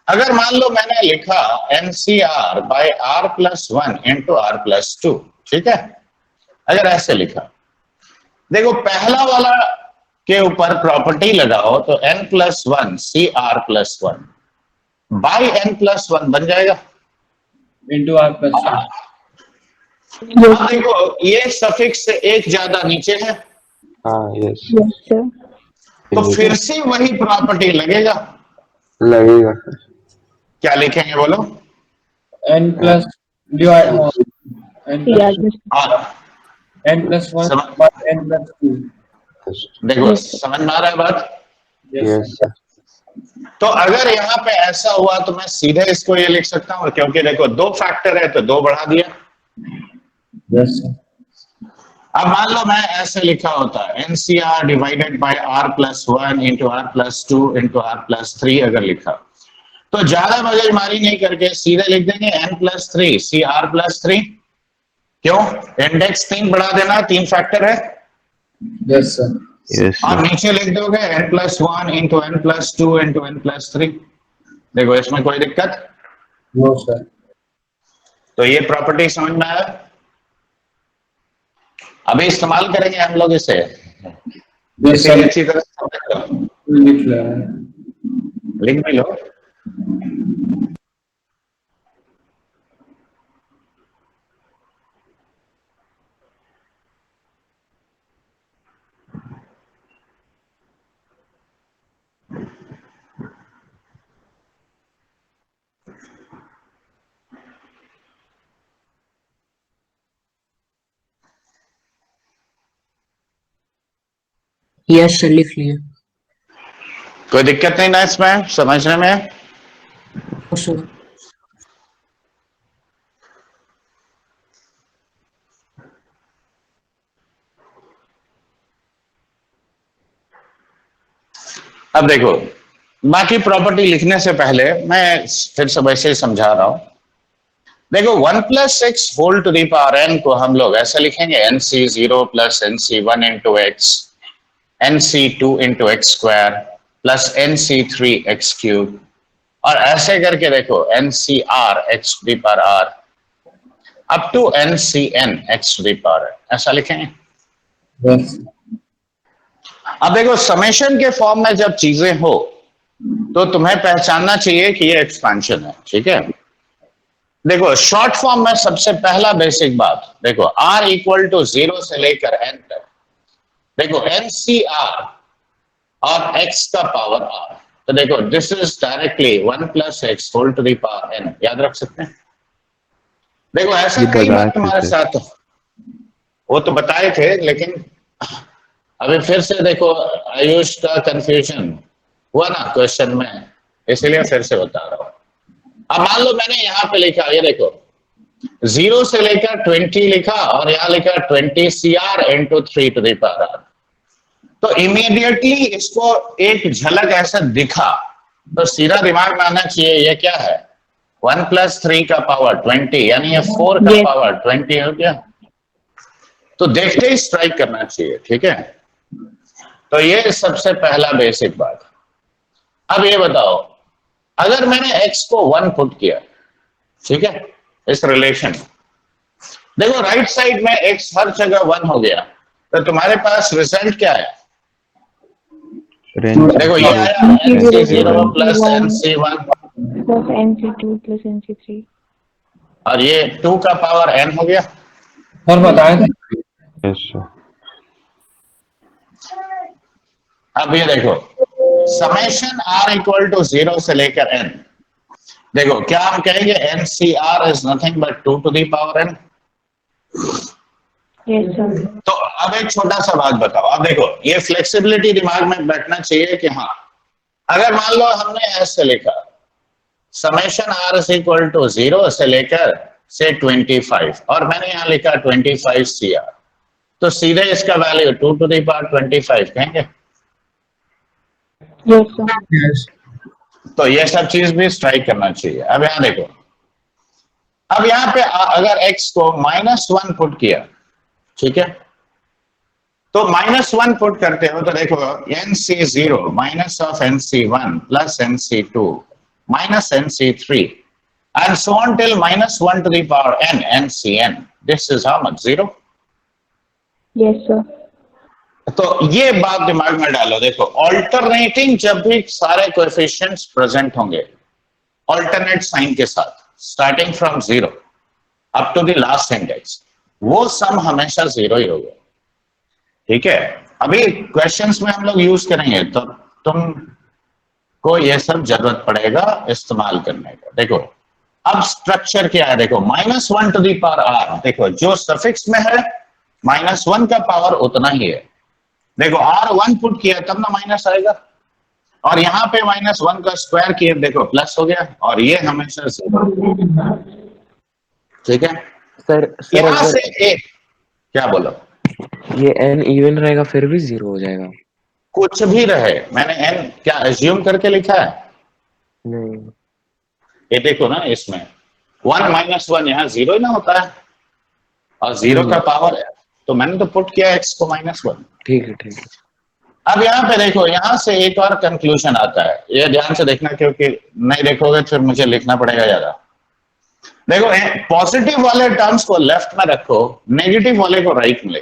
[SPEAKER 1] अगर मान लो मैंने लिखा NCR bye R+1 into R+2, ठीक है, अगर ऐसे लिखा, देखो पहला वाला के ऊपर प्रॉपर्टी लगाओ तो n+1 CR+1 बाय n+1 बन जाएगा
[SPEAKER 4] into R+1.
[SPEAKER 1] अब देखो ये सफिक्स से एक ज्यादा नीचे है,
[SPEAKER 5] हाँ यस
[SPEAKER 3] Yes, sir.
[SPEAKER 1] तो फिर से वही प्रॉपर्टी लगेगा।
[SPEAKER 5] लगेगा।
[SPEAKER 1] क्या लिखेंगे बोलो?
[SPEAKER 4] N plus divide N plus
[SPEAKER 3] Yeah, just
[SPEAKER 1] और
[SPEAKER 4] N+1
[SPEAKER 1] समझ-
[SPEAKER 4] by N+2.
[SPEAKER 1] देखो समझ में आ रहा है बात?
[SPEAKER 5] यस
[SPEAKER 1] तो अगर यहाँ पे ऐसा हुआ तो मैं सीधे इसको ये लिख सकता हूँ, क्योंकि देखो दो फैक्टर है तो दो बढ़ा दिया।
[SPEAKER 4] Yes, sir.
[SPEAKER 1] अब मान लो मैं ऐसे लिखा होता NCR divided bye R+1 into R+2 into R+3 अगर लिखा, तो ज्यादा मगजमारी नहीं करके सीधे लिख देंगे n+3 CR+3। क्यों? इंडेक्स 3 बढ़ा देना, 3 फैक्टर है,
[SPEAKER 4] Yes, sir.
[SPEAKER 5] यस
[SPEAKER 1] और नीचे लिख दोगे n+1 into n+2 into n+3। देखो इसमें कोई दिक्कत?
[SPEAKER 4] No, sir.
[SPEAKER 1] तो ये प्रॉपर्टी समझ में आया? अभी इस्तेमाल करेंगे हम लोग इसे,
[SPEAKER 4] Yes,
[SPEAKER 1] इसे
[SPEAKER 4] sir.
[SPEAKER 1] अच्छी तरह से समझ लो।
[SPEAKER 4] लिख रहा है.
[SPEAKER 1] लिख भी लो।
[SPEAKER 2] यस सर लिख लिए।
[SPEAKER 1] कोई दिक्कत नहीं ना इसमें समझने में?
[SPEAKER 2] ओ सर
[SPEAKER 1] अब देखो बाकी प्रॉपर्टी लिखने से पहले मैं फिर से वैसे ही समझा रहा हूं। देखो 1+x whole to the power n को हम लोग ऐसा लिखेंगे NC0 plus NC1 into x, NC2 into x square plus NC3 x cube, और ऐसे करके देखो NCR x to the power r up to NCN x to the power n, ऐसा लिखेंगे।
[SPEAKER 4] Yes.
[SPEAKER 1] अब देखो समेशन के फॉर्म में जब चीजें हो तो तुम्हें पहचानना चाहिए कि ये एक्सपेंशन है, ठीक है। देखो शॉर्ट फॉर्म में सबसे पहला बेसिक बात देखो r इक्वल टू 0 से लेकर n तक, देखो NCR और x का पावर r, तो देखो this is directly 1+x whole to the power n, याद रख सकते हैं। देखो ऐसा
[SPEAKER 5] ये
[SPEAKER 1] कई बार
[SPEAKER 5] बताए थे
[SPEAKER 1] तुम्हारे
[SPEAKER 5] सर।
[SPEAKER 1] साथ वो तो बताए थे, लेकिन अभी फिर से देखो आयुष का कंफ्यूजन हुआ ना क्वेश्चन में, इसलिए फिर से बता रहा हूं। अब मान लो मैंने यहाँ पे लिखा, ये देखो 0 से लेकर 20 लिखा और यहाँ लिखा 20 CR into 3 to the power r, तो इमीडिएटली इसको एक झलक ऐसा दिखा तो सीधा दिमाग में आना चाहिए ये क्या है, 1+3 का पावर 20, यानी ये 4 का
[SPEAKER 3] Yes.
[SPEAKER 1] पावर 20 हो गया। तो देखते ही स्ट्राइक करना चाहिए, ठीक है। तो ये सबसे पहला बेसिक बात। अब ये बताओ अगर मैंने x को 1 पुट किया, ठीक है, इस रिलेशन में, देखो राइट साइड में x हर जगह 1 हो गया, तो तुम्हारे पास रिजल्ट क्या है?
[SPEAKER 5] रेंज
[SPEAKER 1] देखो ये आया NC0 plus NC1
[SPEAKER 3] plus NC2 plus NC3.
[SPEAKER 1] और ये 2 का पावर n हो गया।
[SPEAKER 4] सर बताए थे.
[SPEAKER 5] यस सर
[SPEAKER 1] अब ये देखो समेशन r इक्वल टू 0 से लेकर n, देखो क्या हम कहेंगे NCR is nothing but 2 to the power n।
[SPEAKER 3] Yes, sir.
[SPEAKER 1] तो अब एक छोटा सा बात बताओ, अब देखो ये फ्लेक्सिबिलिटी दिमाग में बैठना चाहिए कि हाँ अगर मान लो हमने ऐसे लिखा summation r is equal to 0 से लेकर से 25 और मैंने यहाँ लिखा 25 CR, तो सीधे इसका वैल्यू 2 to the power 25 कहेंगे।
[SPEAKER 3] Yes, sir.
[SPEAKER 6] Yes.
[SPEAKER 1] तो ये सब चीज भी स्ट्राइक करना चाहिए। अब यहाँ देखो, अब यहाँ पे अगर x को -1 पुट किया, ठीक है, तो -1 पुट करते हो तो देखो NC0 minus of NC1 plus NC2 minus NC3 and so on till -1 to the power n NCn. This is how much? 0.
[SPEAKER 3] Yes, sir.
[SPEAKER 1] तो ये बात दिमाग में डालो। देखो ऑल्टरनेटिंग जब भी सारे कोएफिशिएंट्स प्रेजेंट होंगे ऑल्टरनेट साइन के साथ starting from 0 up to the last index, वो सम हमेशा 0 ही होगा। ठीक है, अभी क्वेश्चंस में हम लोग यूज करेंगे तो तुम को ये सब जरूरत पड़ेगा इस्तेमाल करने का। देखो अब स्ट्रक्चर क्या है, देखो -1 to the power r, देखो जो सफिक्स में है -1 का पावर उतना ही है। देखो r1 पुट किया तब ना माइनस आएगा, और यहाँ पे -1 का स्क्वायर किया, देखो प्लस हो गया, और ये हमेशा 0। ठीक है,
[SPEAKER 7] सर
[SPEAKER 1] यहां
[SPEAKER 7] अगर
[SPEAKER 1] से एक क्या बोलो,
[SPEAKER 7] ये n इवन रहेगा फिर भी 0 हो जाएगा।
[SPEAKER 1] कुछ भी रहे, मैंने n क्या एज्यूम करके लिखा है?
[SPEAKER 7] नहीं,
[SPEAKER 1] ये देखो ना, इसमें 1 - 1 यहाँ 0 ही ना होता है, और 0 का पावर है, तो मैंने तो पुट किया x को -1।
[SPEAKER 7] ठीक है ठीक है।
[SPEAKER 1] अब यहाँ पे देखो, यहाँ से एक और कंक्लूजन आता है, ये ध्यान से देखना, क्योंकि नहीं देखोगे फिर मुझे लिखना पड़ेगा ज्यादा। देखो पॉजिटिव वाले टर्म्स को लेफ्ट में रखो, नेगेटिव वाले को राइट में ले।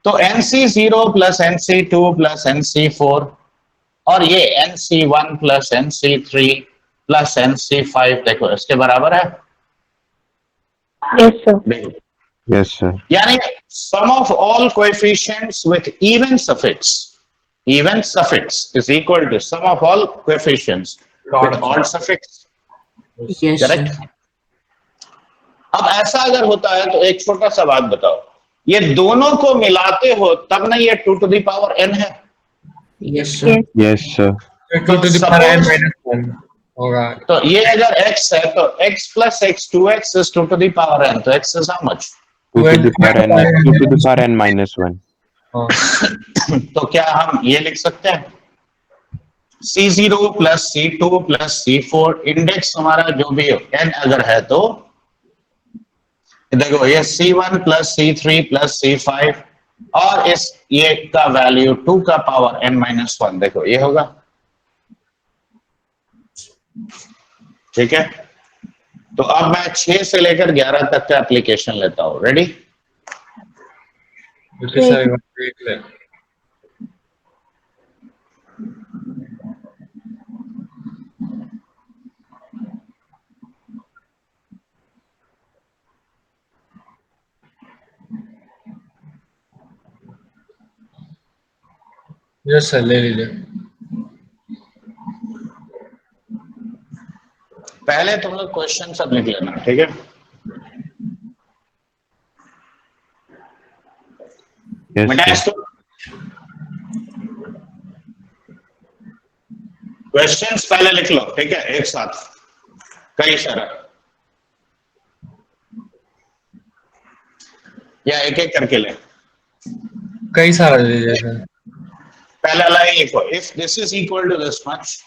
[SPEAKER 1] तो NC0 plus NC2 plus NC4 और ये NC1 plus NC3 plus NC5, देखो इसके बराबर है।
[SPEAKER 3] Yes, sir.
[SPEAKER 1] देखो,
[SPEAKER 5] Yes, sir.
[SPEAKER 1] यानी sum of all coefficients with even suffix is equal to sum of all coefficients with odd suffix,
[SPEAKER 2] Yes,
[SPEAKER 1] correct?
[SPEAKER 2] sir.
[SPEAKER 1] अब ऐसा अगर होता है तो एक छोटा सा बात बताओ, ये दोनों को मिलाते हो तब ना ये 2 to the power n है।
[SPEAKER 2] Yes, sir.
[SPEAKER 3] Yes.
[SPEAKER 5] Yes, sir.
[SPEAKER 4] 2 to the power n
[SPEAKER 1] Suppose-
[SPEAKER 4] -1 होगा।
[SPEAKER 1] तो ये अगर x है तो x plus x 2x is 2 to the power n, तो x is how much?
[SPEAKER 5] 2 to the power n is 2 to the power n -1.
[SPEAKER 4] हाँ,
[SPEAKER 1] तो क्या हम ये लिख सकते हैं C0 plus C2 plus C4, index हमारा जो भी हो n अगर है तो देखो ये C1 plus C3 plus C5 और इस ये का वैल्यू 2 का पावर n -1, देखो ये होगा। ठीक है, तो अब मैं 6 से लेकर 11 तक का एप्लीकेशन लेता हूं। रेडी?
[SPEAKER 4] ओके सर, एक बार देख ले। यस सर, ले लीजिए।
[SPEAKER 1] पहले तुम लोग क्वेश्चन सब लिख लेना, ठीक है?
[SPEAKER 5] Yes,
[SPEAKER 1] मिटाएस
[SPEAKER 5] sir.
[SPEAKER 1] तो क्वेश्चंस पहले लिख लो, ठीक है, एक साथ कई सारा, या एक एक करके ले।
[SPEAKER 4] कई सारा ले लीजिए सर।
[SPEAKER 1] पहला लाइन लिखो, if this is equal to this much,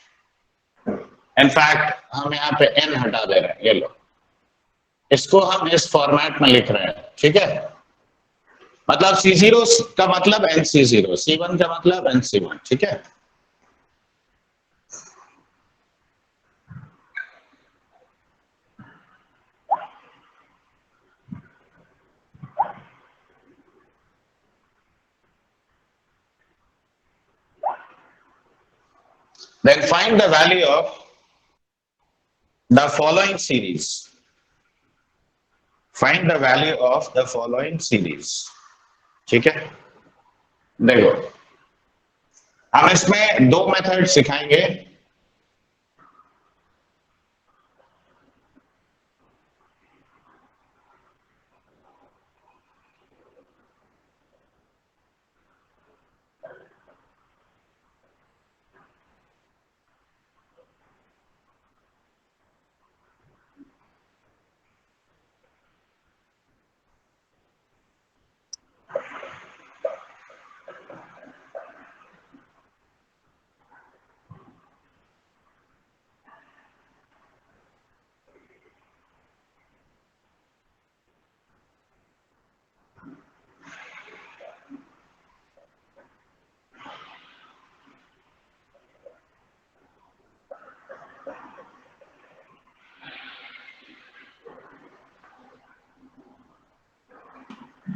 [SPEAKER 1] in fact हम यहाँ पे n हटा दे रहे हैं, ये लो, इसको हम इस फॉर्मेट में लिख रहे हैं, ठीक है? मतलब C0 का मतलब NC0, C1 का मतलब NC1, ठीक है? Then find the value of the following series. Find the value of the following series. ठीक है, देखो हम इसमें दो मेथड सिखाएंगे।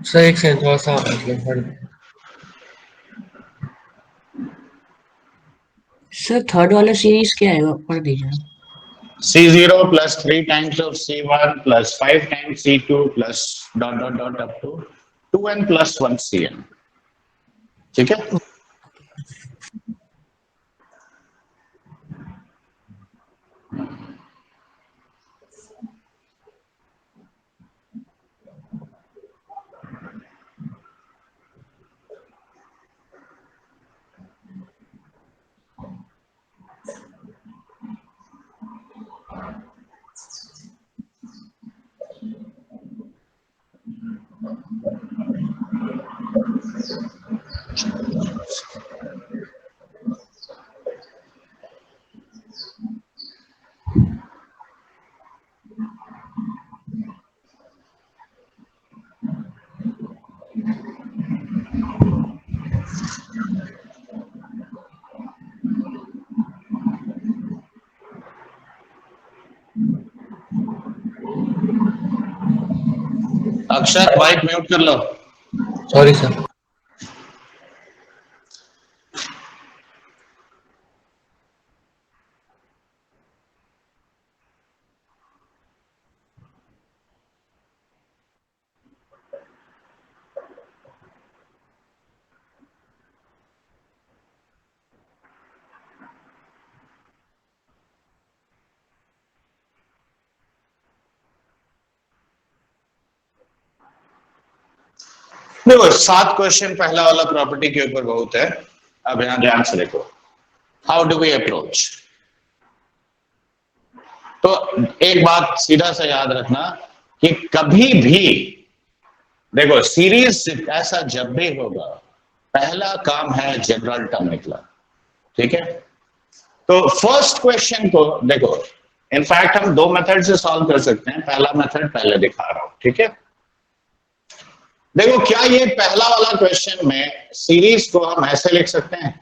[SPEAKER 4] सर एक सेकंड थोड़ा सा मतलब
[SPEAKER 2] सर थर्ड वाला सीरीज क्या है, वो पढ़ दीजिए।
[SPEAKER 1] C0 plus 3 times of C1 plus 5 times C2 plus dot dot dot up to 2n plus 1 Cn. ठीक है। अक्षर माइक म्यूट कर लो।
[SPEAKER 4] Sorry sir.
[SPEAKER 1] देखो 7 क्वेश्चन पहला वाला प्रॉपर्टी के ऊपर बहुत है। अब यहां ध्यान से देखो, हाउ डू वी अप्रोच। तो एक बात सीधा सा याद रखना कि कभी भी देखो सीरीज ऐसा जब भी होगा, पहला काम है जनरल टर्म निकला, ठीक है। तो फर्स्ट क्वेश्चन को देखो, इनफैक्ट हम 2 मेथड से सॉल्व कर सकते हैं। पहला मेथड पहले दिखा रहा हूं, ठीक है। देखो क्या ये पहला वाला क्वेश्चन में सीरीज को हम ऐसे लिख सकते हैं,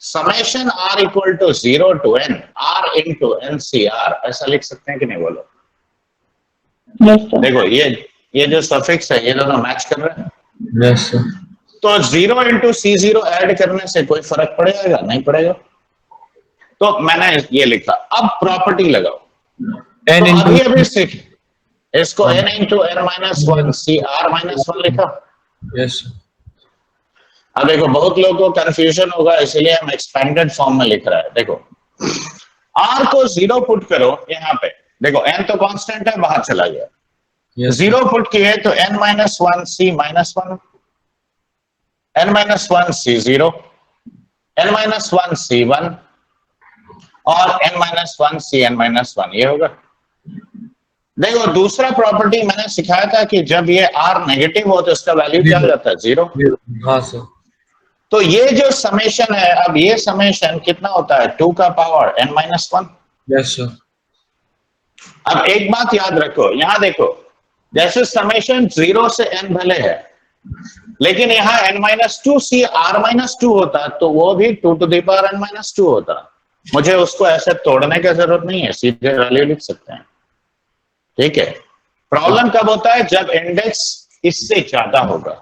[SPEAKER 1] summation r equal to 0 to n r into NCR, ऐसा लिख सकते हैं कि नहीं बोलो।
[SPEAKER 3] Yes, sir.
[SPEAKER 1] देखो ये जो सफिक्स है ये दोनों मैच कर रहे हैं।
[SPEAKER 4] Yes sir.
[SPEAKER 1] तो 0 इंटू C0 ऐड करने से कोई फर्क पड़ेगा? नहीं पड़ेगा। तो मैंने ये लिखा। अब प्रॉपर्टी लगाओ।
[SPEAKER 4] n
[SPEAKER 1] तो
[SPEAKER 4] into
[SPEAKER 1] अभी सीख इसको n into n minus 1 CR minus 1 लिखा।
[SPEAKER 4] Yes sir.
[SPEAKER 1] अब देखो बहुत लोगों को कंफ्यूजन होगा, इसलिए हम एक्सपेंडेड फॉर्म में लिख रहा है। देखो r को 0 पुट करो यहाँ पे, देखो n तो कांस्टेंट है, बाहर चला गया।
[SPEAKER 4] यस
[SPEAKER 1] 0 पुट किए तो n minus 1 C minus 1, n minus 1 C0, n minus 1 C1 और n माइनस 1 Cn माइनस 1, ये होगा। देखो दूसरा प्रॉपर्टी मैंने सिखाया था कि जब ये r नेगेटिव हो तो इसका वैल्यू क्या हो जाता है? 0।
[SPEAKER 4] हाँ सर।
[SPEAKER 1] तो ये जो समेशन है, अब ये समेशन कितना होता है? 2 का power n minus 1।
[SPEAKER 4] Yes sir.
[SPEAKER 1] अब एक बात याद रखो, यहां देखो जैसे समेशन 0 से n भले है, लेकिन यहाँ n minus 2 C r minus 2 होता तो वो भी 2 to the power n minus 2 होता। मुझे उसको ऐसे तोड़ने की जरूरत नहीं है, सीधे वैल्यू लिख सकते हैं, ठीक है। प्रॉब्लम कब होता है? जब इंडेक्स इससे ज्यादा होगा,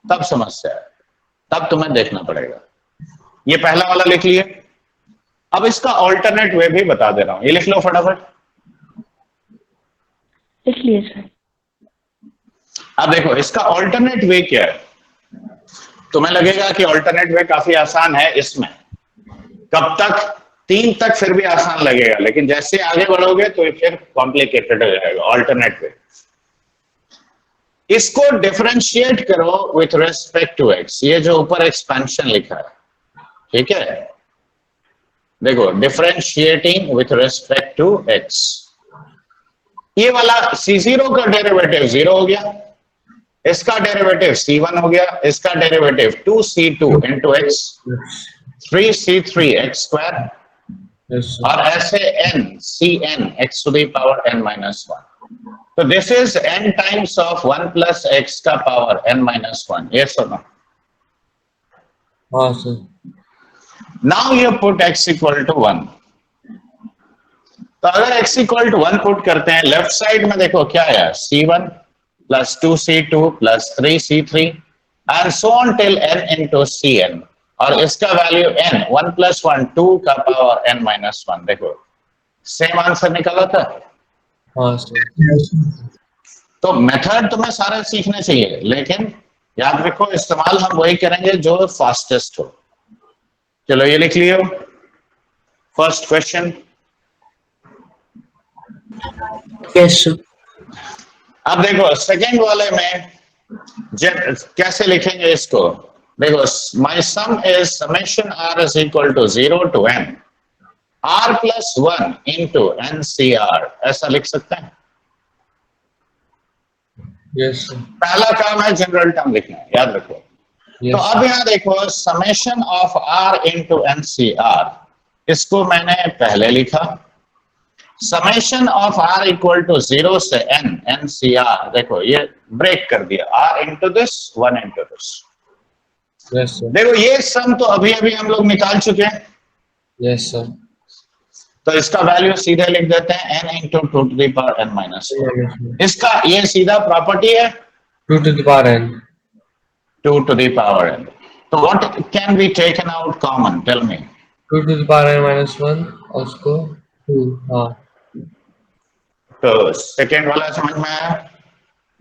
[SPEAKER 1] तब समस्या है, तब तुम्हें देखना पड़ेगा। ये पहला वाला लिख लिए। अब इसका ऑल्टरनेट वे भी बता दे रहा हूं, ये लिख लो फटाफट।
[SPEAKER 3] इसलिए सर।
[SPEAKER 1] अब देखो इसका ऑल्टरनेट वे क्या है। तुम्हें लगेगा कि ऑल्टरनेट वे काफी आसान है, इसमें कब तक? 3 तक फिर भी आसान लगेगा, लेकिन जैसे आगे बढ़ोगे तो ये फिर कॉम्प्लिकेटेड हो जाएगा। ऑल्टरनेट वे, इसको डिफरेंशिएट करो विथ रेस्पेक्ट टू x। ये जो ऊपर एक्सपेंशन लिखा है, ठीक है, देखो differentiating with respect to x। ये वाला C0 का डेरिवेटिव 0 हो गया, इसका डेरिवेटिव C1 हो गया, इसका derivative 2C2 into x 3C3 x square,
[SPEAKER 4] yes sir.
[SPEAKER 1] और ऐसे n Cn x to the power n minus 1। तो this is n times of 1 plus x का पावर n माइनस 1। यस और नो?
[SPEAKER 4] हाँ sir.
[SPEAKER 1] Now you put x equal to 1। तो अगर x equal to 1 put करते हैं, left side में देखो क्या आया? C1 plus 2c2 plus 3c3 and so on till n into cn, और इसका वैल्यू n 1 plus 1 2 का पावर n minus 1। देखो सेम आंसर निकला था।
[SPEAKER 4] हाँ सर।
[SPEAKER 6] Yes, sir.
[SPEAKER 1] तो मेथड तुम्हें सारे सीखने चाहिए, लेकिन याद रखो इस्तेमाल हम वही करेंगे जो फास्टेस्ट हो। चलो ये लिख लियो फर्स्ट क्वेश्चन।
[SPEAKER 2] Yes, sir.
[SPEAKER 1] अब देखो सेकंड वाले में कैसे लिखेंगे इसको। देखो my sum is summation r is equal to 0 to n r plus 1 into ncr, ऐसा लिख सकते हैं।
[SPEAKER 4] Yes sir.
[SPEAKER 1] पहला काम है जनरल टर्म लिखना, याद रखो। तो
[SPEAKER 4] यस
[SPEAKER 1] अब यहां देखो summation of r into ncr, इसको मैंने पहले लिखा। Summation of r equal to 0 से n ncr, देखो ये ब्रेक कर दिया, r into this 1 into this।
[SPEAKER 4] Yes sir.
[SPEAKER 1] देखो ये सम तो अभी अभी हम लोग निकाल चुके हैं,
[SPEAKER 4] यस सर।
[SPEAKER 1] तो इसका वैल्यू सीधे लिख देते हैं n into 2 to the power n minus 1। इसका ये सीधा प्रॉपर्टी है
[SPEAKER 4] 2 to the power n।
[SPEAKER 1] 2 to the power n। तो what can be taken out common, tell me।
[SPEAKER 4] 2 to the power n minus 1 और उसको 2। हाँ।
[SPEAKER 1] तो सेकेंड वाला समझ में आया?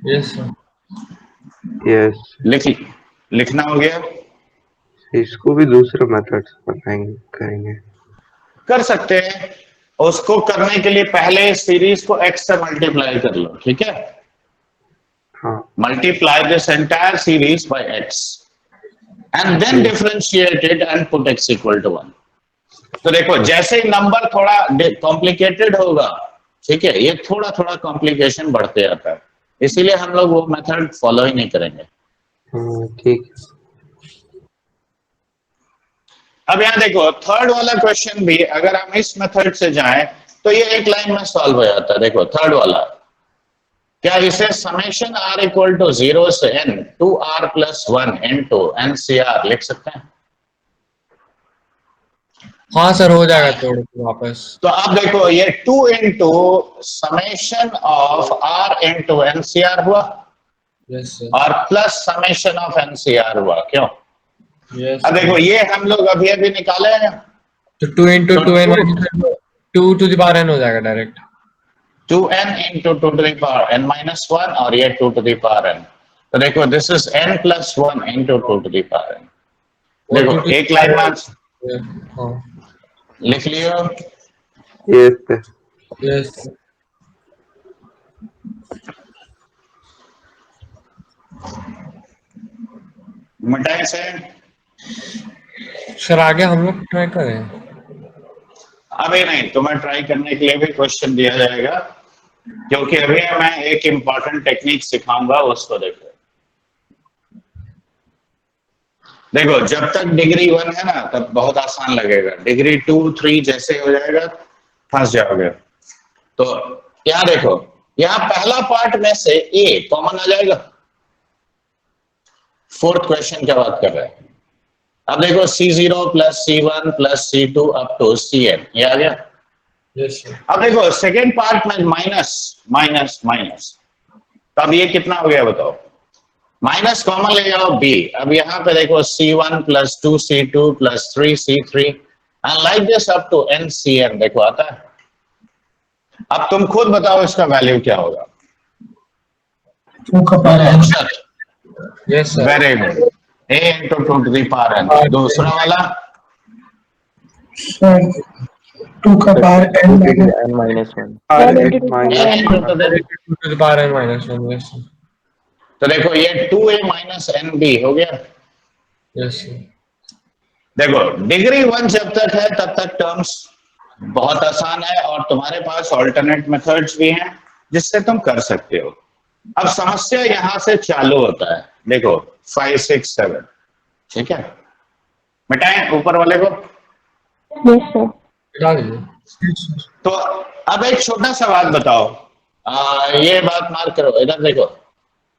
[SPEAKER 4] Yes sir.
[SPEAKER 5] यस,
[SPEAKER 1] लिखना हो गया।
[SPEAKER 5] इसको भी दूसरे मेथड से बनाएंगे करेंगे।
[SPEAKER 1] कर सकते हैं, उसको करने के लिए पहले सीरीज को x से मल्टीप्लाई कर लो, ठीक है।
[SPEAKER 5] हाँ
[SPEAKER 1] multiply this entire series by x and then differentiate it and put x equal to 1। तो देखो जैसे ही नंबर थोड़ा कॉम्प्लिकेटेड होगा, ठीक है, ये थोड़ा थोड़ा कॉम्प्लिकेशन बढ़ते जाता है, इसीलिए हम लोग वो मेथड फॉलो ही नहीं करेंगे।
[SPEAKER 5] ठीक है।
[SPEAKER 1] अब यहाँ देखो थर्ड वाला क्वेश्चन भी अगर हम इस मेथड से जाएं तो ये एक लाइन में सॉल्व हो जाता है। देखो थर्ड वाला, क्या इसे समेशन r इक्वल टू 0 से n 2r plus 1 into ncr लिख सकते हैं?
[SPEAKER 4] हाँ सर, हो जाएगा थोड़ा वापस।
[SPEAKER 1] तो अब देखो ये 2 into summation of r into ncr हुआ
[SPEAKER 4] यस सर।
[SPEAKER 1] और प्लस समेशन ऑफ ncr हुआ, क्यों?
[SPEAKER 4] यस।
[SPEAKER 1] अब देखो ये हम लोग अभी अभी निकाले हैं,
[SPEAKER 4] तो 2 into 2n minus 2 to the power n हो जाएगा direct.
[SPEAKER 1] 2n into 2 to the power n minus 1 और ये 2 to the power n। तो देखो this is n plus 1 into 2 to the power n। देखो एक लाइन में
[SPEAKER 4] हाँ।
[SPEAKER 1] लिख लियो।
[SPEAKER 5] Yes
[SPEAKER 4] yes.
[SPEAKER 1] मिटाई से
[SPEAKER 4] सर आगे हम लोग ट्राई करें।
[SPEAKER 1] अभी नहीं, तुम्हें ट्राई करने के लिए भी क्वेश्चन दिया जाएगा, क्योंकि अभी मैं एक इम्पॉर्टेंट टेक्निक सिखाऊंगा, उसको देखो। देखो जब तक डिग्री 1 है ना तब बहुत आसान लगेगा, डिग्री 2 3 जैसे हो जाएगा फंस जाओगे। तो यहाँ देखो, यहाँ पहला पार्ट में से ए कॉमन आ जाएगा। फोर्थ क्वेश्चन क्या बात कर रहे हैं? अब देखो C0 plus C1 plus C2 up to Cn, ये आ गया।
[SPEAKER 4] Yes sir.
[SPEAKER 1] अब देखो सेकेंड पार्ट में माइनस माइनस माइनस, तो अब ये कितना हो गया बताओ? माइनस कॉमन ले जाओ b। अब यहाँ पे देखो C1 plus 2C2 plus 3C3 and like this up to NCn, देखो आता है। अब तुम खुद बताओ इसका वैल्यू क्या होगा?
[SPEAKER 6] 2 का power n।
[SPEAKER 4] Yes sir.
[SPEAKER 1] Very good, a into 2 to the power n। दूसरा वाला
[SPEAKER 6] सर 2 का power n minus
[SPEAKER 7] n minus 1।
[SPEAKER 1] a into the,
[SPEAKER 4] 2 to the power n minus 1। Yes sir.
[SPEAKER 1] तो देखो ये 2a minus nb हो गया।
[SPEAKER 4] Yes sir.
[SPEAKER 1] देखो degree 1 जब तक है तब तक टर्म्स बहुत आसान है और तुम्हारे पास ऑल्टरनेट मेथड्स भी हैं जिससे तुम कर सकते हो। अब समस्या यहां से चालू होता है, देखो 5 6 7, ठीक है। मिटाएं ऊपर वाले को।
[SPEAKER 3] Yes, sir.
[SPEAKER 4] मिटा दीजिए।
[SPEAKER 1] तो अब एक छोटा सा बात बताओ, ये बात मार्क करो, इधर देखो।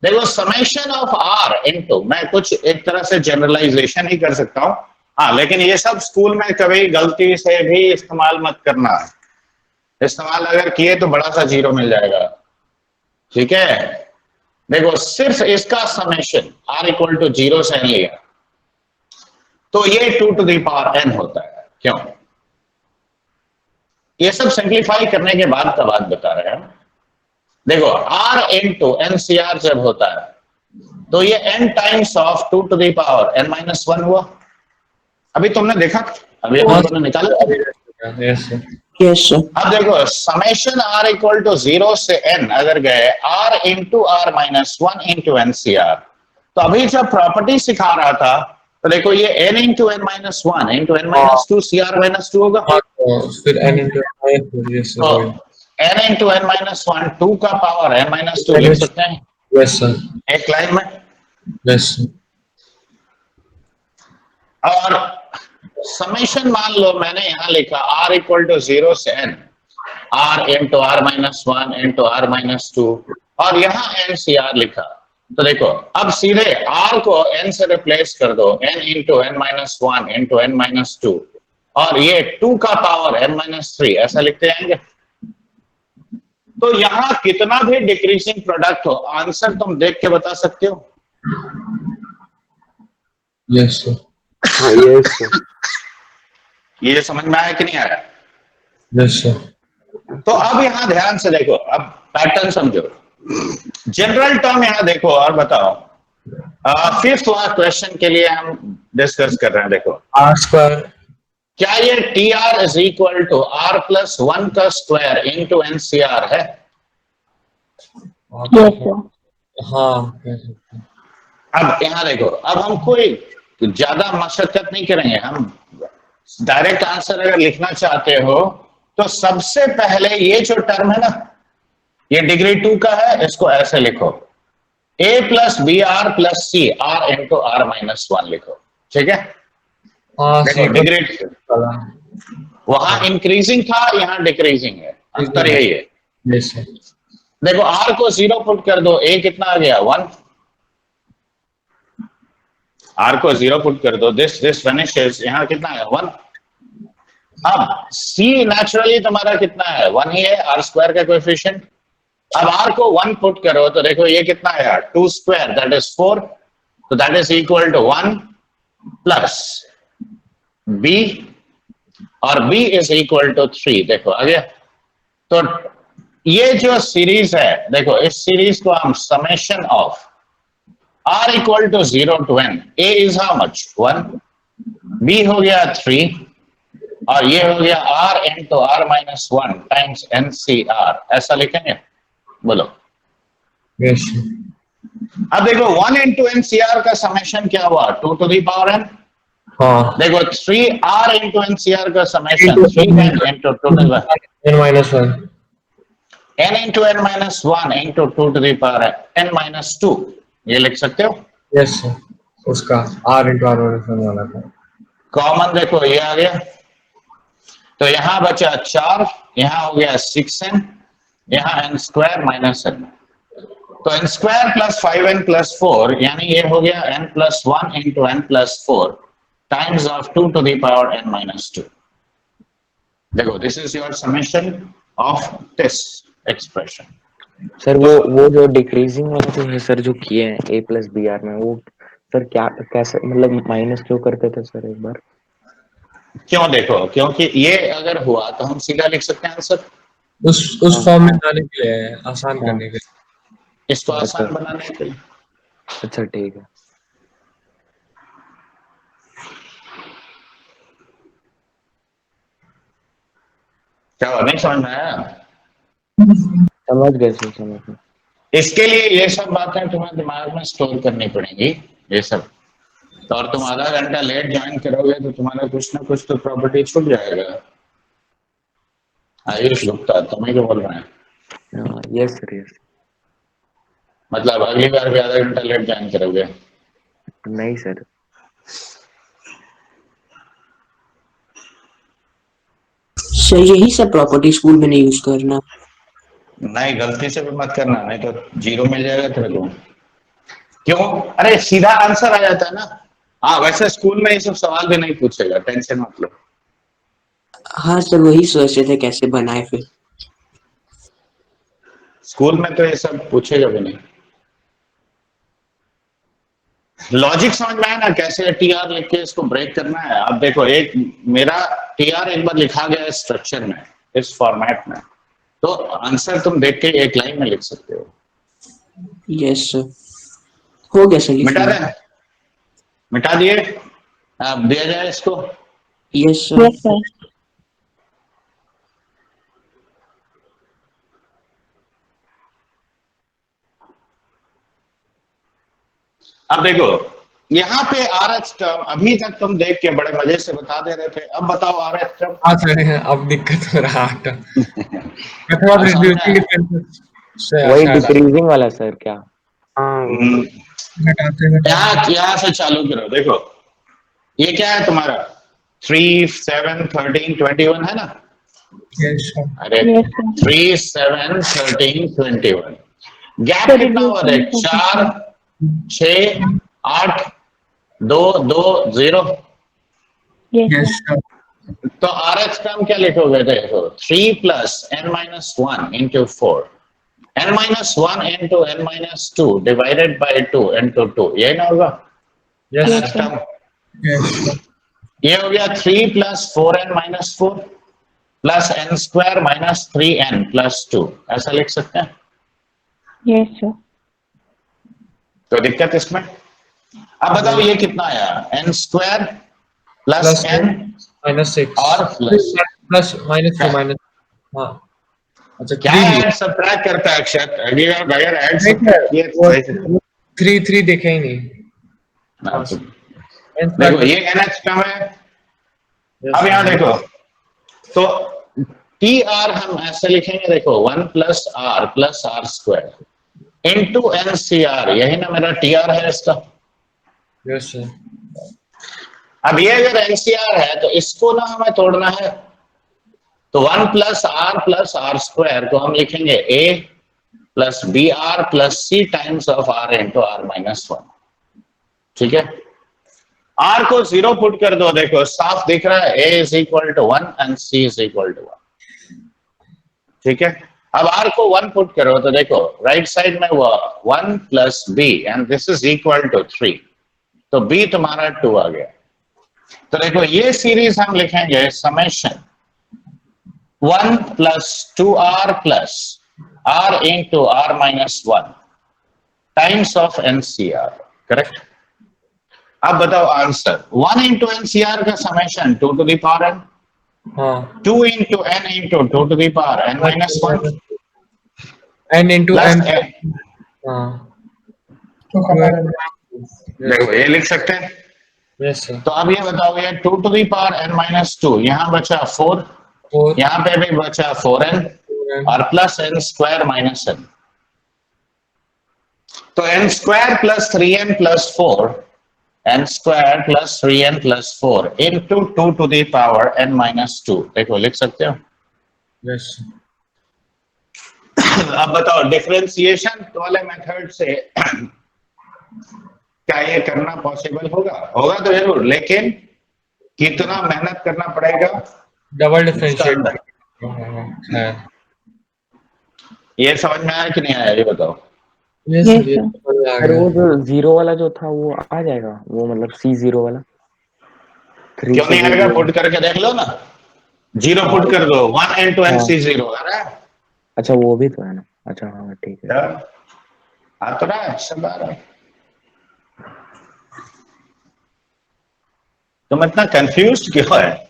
[SPEAKER 1] देखो समेशन ऑफ r इनटू, मैं कुछ एक तरह से जनरलाइजेशन ही कर सकता हूं, हाँ, लेकिन ये सब स्कूल में कभी गलती से भी इस्तेमाल मत करना। इस्तेमाल अगर किए तो बड़ा सा जीरो मिल जाएगा, ठीक है। देखो सिर्फ इसका समेशन r इक्वल टू 0 से n लिया तो ये 2 टू द पावर n होता है। क्यों? ये सब सिंप्लीफाई करने के बाद का बात बता रहे हैं। देखो r इंटू NCR जब होता है तो ये n times of 2 to the power n minus 1 हुआ। अभी तुमने देखा, अभी हम लोगों ने निकाला।
[SPEAKER 4] Yes sir.
[SPEAKER 2] Yes sir.
[SPEAKER 1] अब देखो समेशन r इक्वल टू 0 से n अगर गए r into r minus 1 into NCR, तो अभी जब प्रॉपर्टी सिखा रहा था तो देखो ये n into n minus 1 into n minus 2 CR minus 2 होगा।
[SPEAKER 4] हाँ, तो फिर n into यस
[SPEAKER 1] तो
[SPEAKER 4] sir.
[SPEAKER 1] n into n minus 1 2 का पावर n माइनस 2 लिख सकते हैं
[SPEAKER 4] यस सर।
[SPEAKER 1] एक लाइन में।
[SPEAKER 4] Yes sir.
[SPEAKER 1] और समेशन मान लो मैंने यहां लिखा r इक्वल टू 0 से n r into r minus 1 into r minus 2 और यहाँ NCR लिखा। तो देखो अब सीधे r को n से रिप्लेस कर दो, n into n minus 1 into n minus 2 और ये 2 का पावर n माइनस 3 ऐसा लिखते जाएंगे। तो यहाँ कितना भी डिक्रीजिंग प्रोडक्ट हो आंसर तुम देख के बता सकते हो।
[SPEAKER 4] Yes sir.
[SPEAKER 5] हाँ यस सर।
[SPEAKER 1] ये समझ में आया कि नहीं आया?
[SPEAKER 4] Yes sir.
[SPEAKER 1] तो अब यहां ध्यान से देखो, अब पैटर्न समझो। जनरल टर्म यहां देखो और बताओ। फिफ्थ क्वेश्चन के लिए हम डिस्कस कर रहे हैं। देखो
[SPEAKER 4] r स्क्वायर
[SPEAKER 1] क्या ये TR is equal to R plus 1 का स्क्वायर इंटू NCR है?
[SPEAKER 3] Yes, sir.
[SPEAKER 4] हाँ
[SPEAKER 1] अब यहां देखो, अब हम कोई ज्यादा मशक्कत नहीं करेंगे। हम डायरेक्ट आंसर अगर लिखना चाहते हो तो सबसे पहले ये जो टर्म है ना, ये डिग्री 2 का है, इसको ऐसे लिखो a plus B are plus C R into are minus 1 लिखो। ठीक है?
[SPEAKER 4] हाँ
[SPEAKER 1] देखो
[SPEAKER 4] सर।
[SPEAKER 1] डिग्री वहां इंक्रीजिंग था, यहाँ डिक्रीजिंग है, अंतर यही है।
[SPEAKER 4] Yes sir.
[SPEAKER 1] देखो r को 0 पुट कर दो, a कितना आ गया 1। r को 0 पुट कर दो, दिस वैनिशेस, यहाँ कितना है 1। अब c नेचुरली तुम्हारा कितना है 1 ही है, r स्क्वायर का कोएफिशिएंट। अब r को 1 पुट करो तो देखो ये कितना है 2 स्क्वायर दैट इज 4, तो that is equal to 1 plus b और b इज इक्वल टू 3। देखो आ गया। तो ये जो सीरीज है, देखो इस सीरीज को हम summation of r equal to 0 to n, a is how much 1, b हो गया 3 और ये हो गया r into r minus 1 times NCR, ऐसा लिखेंगे। बोलो।
[SPEAKER 4] यस
[SPEAKER 1] अब देखो 1 इंटू NCR का समेशन क्या हुआ 2 टू द पावर n।
[SPEAKER 4] हाँ
[SPEAKER 1] देखो 3r इंटू NCR का summation 3n into 2 to the
[SPEAKER 4] n minus 1
[SPEAKER 1] n into n minus 1 into 2 to the power n minus 2, ये लिख सकते हो।
[SPEAKER 4] Yes sir. उसका r into r minus 1 वाला था।
[SPEAKER 1] कॉमन देखो ये आ गया, तो यहां बचा 4, यहां हो गया 6n, यहां n स्क्वायर माइनस n, तो n square plus 5n plus 4 यानी ये हो गया n plus 1 into n plus 4 times of 2 to the power n minus 2। देखो this is your summation of this expression.
[SPEAKER 7] Sir वो जो डिक्रीजिंग वाला जो है सर जो किए हैं a प्लस बी आर में, वो सर क्या कैसे मतलब माइनस क्यों करते थे सर एक बार?
[SPEAKER 1] क्यों? देखो क्योंकि ये अगर हुआ तो हम सीधा लिख सकते हैं आंसर।
[SPEAKER 4] उस फॉर्म में लाने के लिए है, आसान करने के लिए।
[SPEAKER 1] इसको आसान बनाने के लिए।
[SPEAKER 7] अच्छा ठीक है।
[SPEAKER 1] क्या हुआ, नहीं समझ में आया?
[SPEAKER 7] समझ गए सर, समझ गए।
[SPEAKER 1] इसके लिए ये सब बातें तुम्हें दिमाग में स्टोर करनी पड़ेंगी ये सब। तो और तुम आधा घंटा लेट ज्वाइन करोगे तो तुम्हारा कुछ ना कुछ तो प्रॉपर्टी छूट जाएगा। आयुष गुप्ता तुम्हें क्या बोल रहे हैं?
[SPEAKER 7] Yes sir, yes.
[SPEAKER 1] मतलब अगली बार भी आधा घंटा लेट ज्वाइन करोगे?
[SPEAKER 7] नहीं सर।
[SPEAKER 2] सर यही सब प्रॉपर्टी स्कूल में नहीं यूज करना।
[SPEAKER 1] नहीं, गलती से भी मत करना, नहीं तो 0 मिल जाएगा तेरे को। क्यों? अरे सीधा आंसर आ जाता है ना। हाँ वैसे स्कूल में ये सब सवाल भी नहीं पूछेगा, टेंशन मत लो।
[SPEAKER 2] हाँ सर वही सोच रहे थे कैसे बनाए फिर।
[SPEAKER 1] स्कूल में तो ये सब पूछेगा भी नहीं। लॉजिक समझ में आया ना, कैसे टी आर लिख के इसको ब्रेक करना है। अब देखो, एक मेरा टी आर एक बार लिखा गया है स्ट्रक्चर में, इस फॉर्मेट में, तो आंसर तुम देख के एक लाइन में लिख सकते हो।
[SPEAKER 2] यस सर, हो गया सर, लिख
[SPEAKER 1] मिटा
[SPEAKER 2] लिया।
[SPEAKER 1] दें, मिटा दिए, अब दिया जाए इसको।
[SPEAKER 2] Yes sir.
[SPEAKER 3] Yes, sir.
[SPEAKER 1] अब देखो यहाँ पे आर एच टर्म अभी तक तुम देख के बड़े मजे से बता दे रहे थे, अब बताओ आर एच टर्म।
[SPEAKER 4] हाँ सर, अब दिक्कत हो रहा है। मैं थोड़ा
[SPEAKER 1] हाँ, समझ
[SPEAKER 4] रिड्यूसिंग
[SPEAKER 1] में
[SPEAKER 4] डिफरेंसेस से
[SPEAKER 7] वही
[SPEAKER 4] शायद
[SPEAKER 7] डिक्रीजिंग वाला सर क्या?
[SPEAKER 4] घटाते घटाते
[SPEAKER 1] यहाँ से चालू करो। देखो ये क्या है तुम्हारा, 3, 7, 13, 21 है ना।
[SPEAKER 4] yes, sir.
[SPEAKER 1] अरे
[SPEAKER 3] Yes, sir.
[SPEAKER 1] 3, 7, 13, 21, गैप
[SPEAKER 3] So
[SPEAKER 1] कितना हुआ देख,
[SPEAKER 3] reducing
[SPEAKER 1] 4, 6, 8, 2, 2, 0।
[SPEAKER 3] Yes,
[SPEAKER 4] Yes,
[SPEAKER 3] sir.
[SPEAKER 4] sir.
[SPEAKER 1] तो आर एच टर्म क्या लिखोगे, देखो 3 plus n-1 into 4, n-1 into n-2 divided by 2 into 2, ये ना होगा
[SPEAKER 4] Yes,
[SPEAKER 1] NH
[SPEAKER 4] sir.
[SPEAKER 1] Term.
[SPEAKER 4] Yes, sir.
[SPEAKER 1] ये हो गया 3 plus 4n-4 plus n square minus 3n plus 2, ऐसा लिख सकते हैं।
[SPEAKER 3] Yes, sir.
[SPEAKER 1] तो दिक्कत इसमें, अब बताओ ये कितना आया, n square plus
[SPEAKER 4] Plus
[SPEAKER 1] n
[SPEAKER 4] -6
[SPEAKER 1] और प्लस
[SPEAKER 4] प्लस -2 माइनस, हाँ अच्छा
[SPEAKER 1] क्या
[SPEAKER 4] 3
[SPEAKER 1] ऐड सब्ट्रैक्ट करता है अक्षर, अगर ऐड
[SPEAKER 4] नहीं
[SPEAKER 1] सब्ट्रैक्ट किए तो सही से।
[SPEAKER 4] 3 देखे ही नहीं।
[SPEAKER 1] ना, तो
[SPEAKER 4] N
[SPEAKER 1] देखो ये NH कम है।
[SPEAKER 4] Yes,
[SPEAKER 1] अब यहाँ
[SPEAKER 4] sir.
[SPEAKER 1] देखो, तो टी आर हम ऐसे लिखेंगे, देखो 1 plus r plus r square into n c r, यही ना मेरा टी आर है इसका।
[SPEAKER 4] Yes, sir.
[SPEAKER 1] अब ये अगर एनसीआर है तो इसको ना हमें तोड़ना है, तो 1 प्लस आर स्क्वायर को हम लिखेंगे a plus B are plus c times of r into are minus 1। ठीक है, आर को 0 पुट कर दो, देखो साफ दिख रहा है, a is equal to 1 and c is equal to 1। ठीक है, अब आर को 1 पुट करो तो देखो राइट साइड में हुआ 1 plus b and this is equal to 3, तो बी तुम्हारा 2 आ गया। तो देखो ये सीरीज हम लिखेंगे summation 1 plus 2r plus r into r minus 1 times of n c r, correct. अब बताओ आंसर, 1 इंटू एनसीआर का summation 2 to the power n,
[SPEAKER 4] हाँ
[SPEAKER 1] 2 into n into 2 to the power n minus 1
[SPEAKER 4] N into
[SPEAKER 1] plus
[SPEAKER 4] N,
[SPEAKER 1] n।
[SPEAKER 4] हाँ
[SPEAKER 6] तो हमारा
[SPEAKER 1] देखो ये लिख सकते हैं।
[SPEAKER 4] yes sir,
[SPEAKER 1] तो अब ये बताओ, ये 2 to the power n minus 2, यहाँ बचा 4,
[SPEAKER 4] 4
[SPEAKER 1] यहाँ पे भी बचा 4n और plus n square minus n, तो n square plus 3n plus 4, n square plus 3n plus 4 into 2 to the power n minus 2, देखो लिख सकते हो।
[SPEAKER 4] yes sir.
[SPEAKER 1] अब बताओ डिफरेंशिएशन वाले मेथड से क्या ये करना पॉसिबल होगा? होगा तो जरूर, लेकिन कितना मेहनत करना पड़ेगा
[SPEAKER 4] डबल
[SPEAKER 1] उसका
[SPEAKER 4] डिफरेंशिएट
[SPEAKER 1] अंदर।
[SPEAKER 4] है।
[SPEAKER 1] ये समझ में आया कि नहीं आया, ये बताओ।
[SPEAKER 4] yes
[SPEAKER 3] Yes,
[SPEAKER 4] sir, ये
[SPEAKER 3] sir.
[SPEAKER 4] समझ में आ
[SPEAKER 7] सर
[SPEAKER 4] गया।
[SPEAKER 7] वो जो 0 वाला जो था वो आ जाएगा, वो मतलब C0 वाला 3
[SPEAKER 1] क्यों नहीं
[SPEAKER 7] से
[SPEAKER 1] आएगा,
[SPEAKER 7] 0।
[SPEAKER 1] पुट करके देख लो ना, 0 पुट कर दो, 1 इंटू एन सी 0 आ रहा है।
[SPEAKER 7] अच्छा वो भी तो है ना, अच्छा हाँ ठीक है।
[SPEAKER 1] आ तो रहा है, सब आ रहा है। तुम इतना कंफ्यूज क्यों है?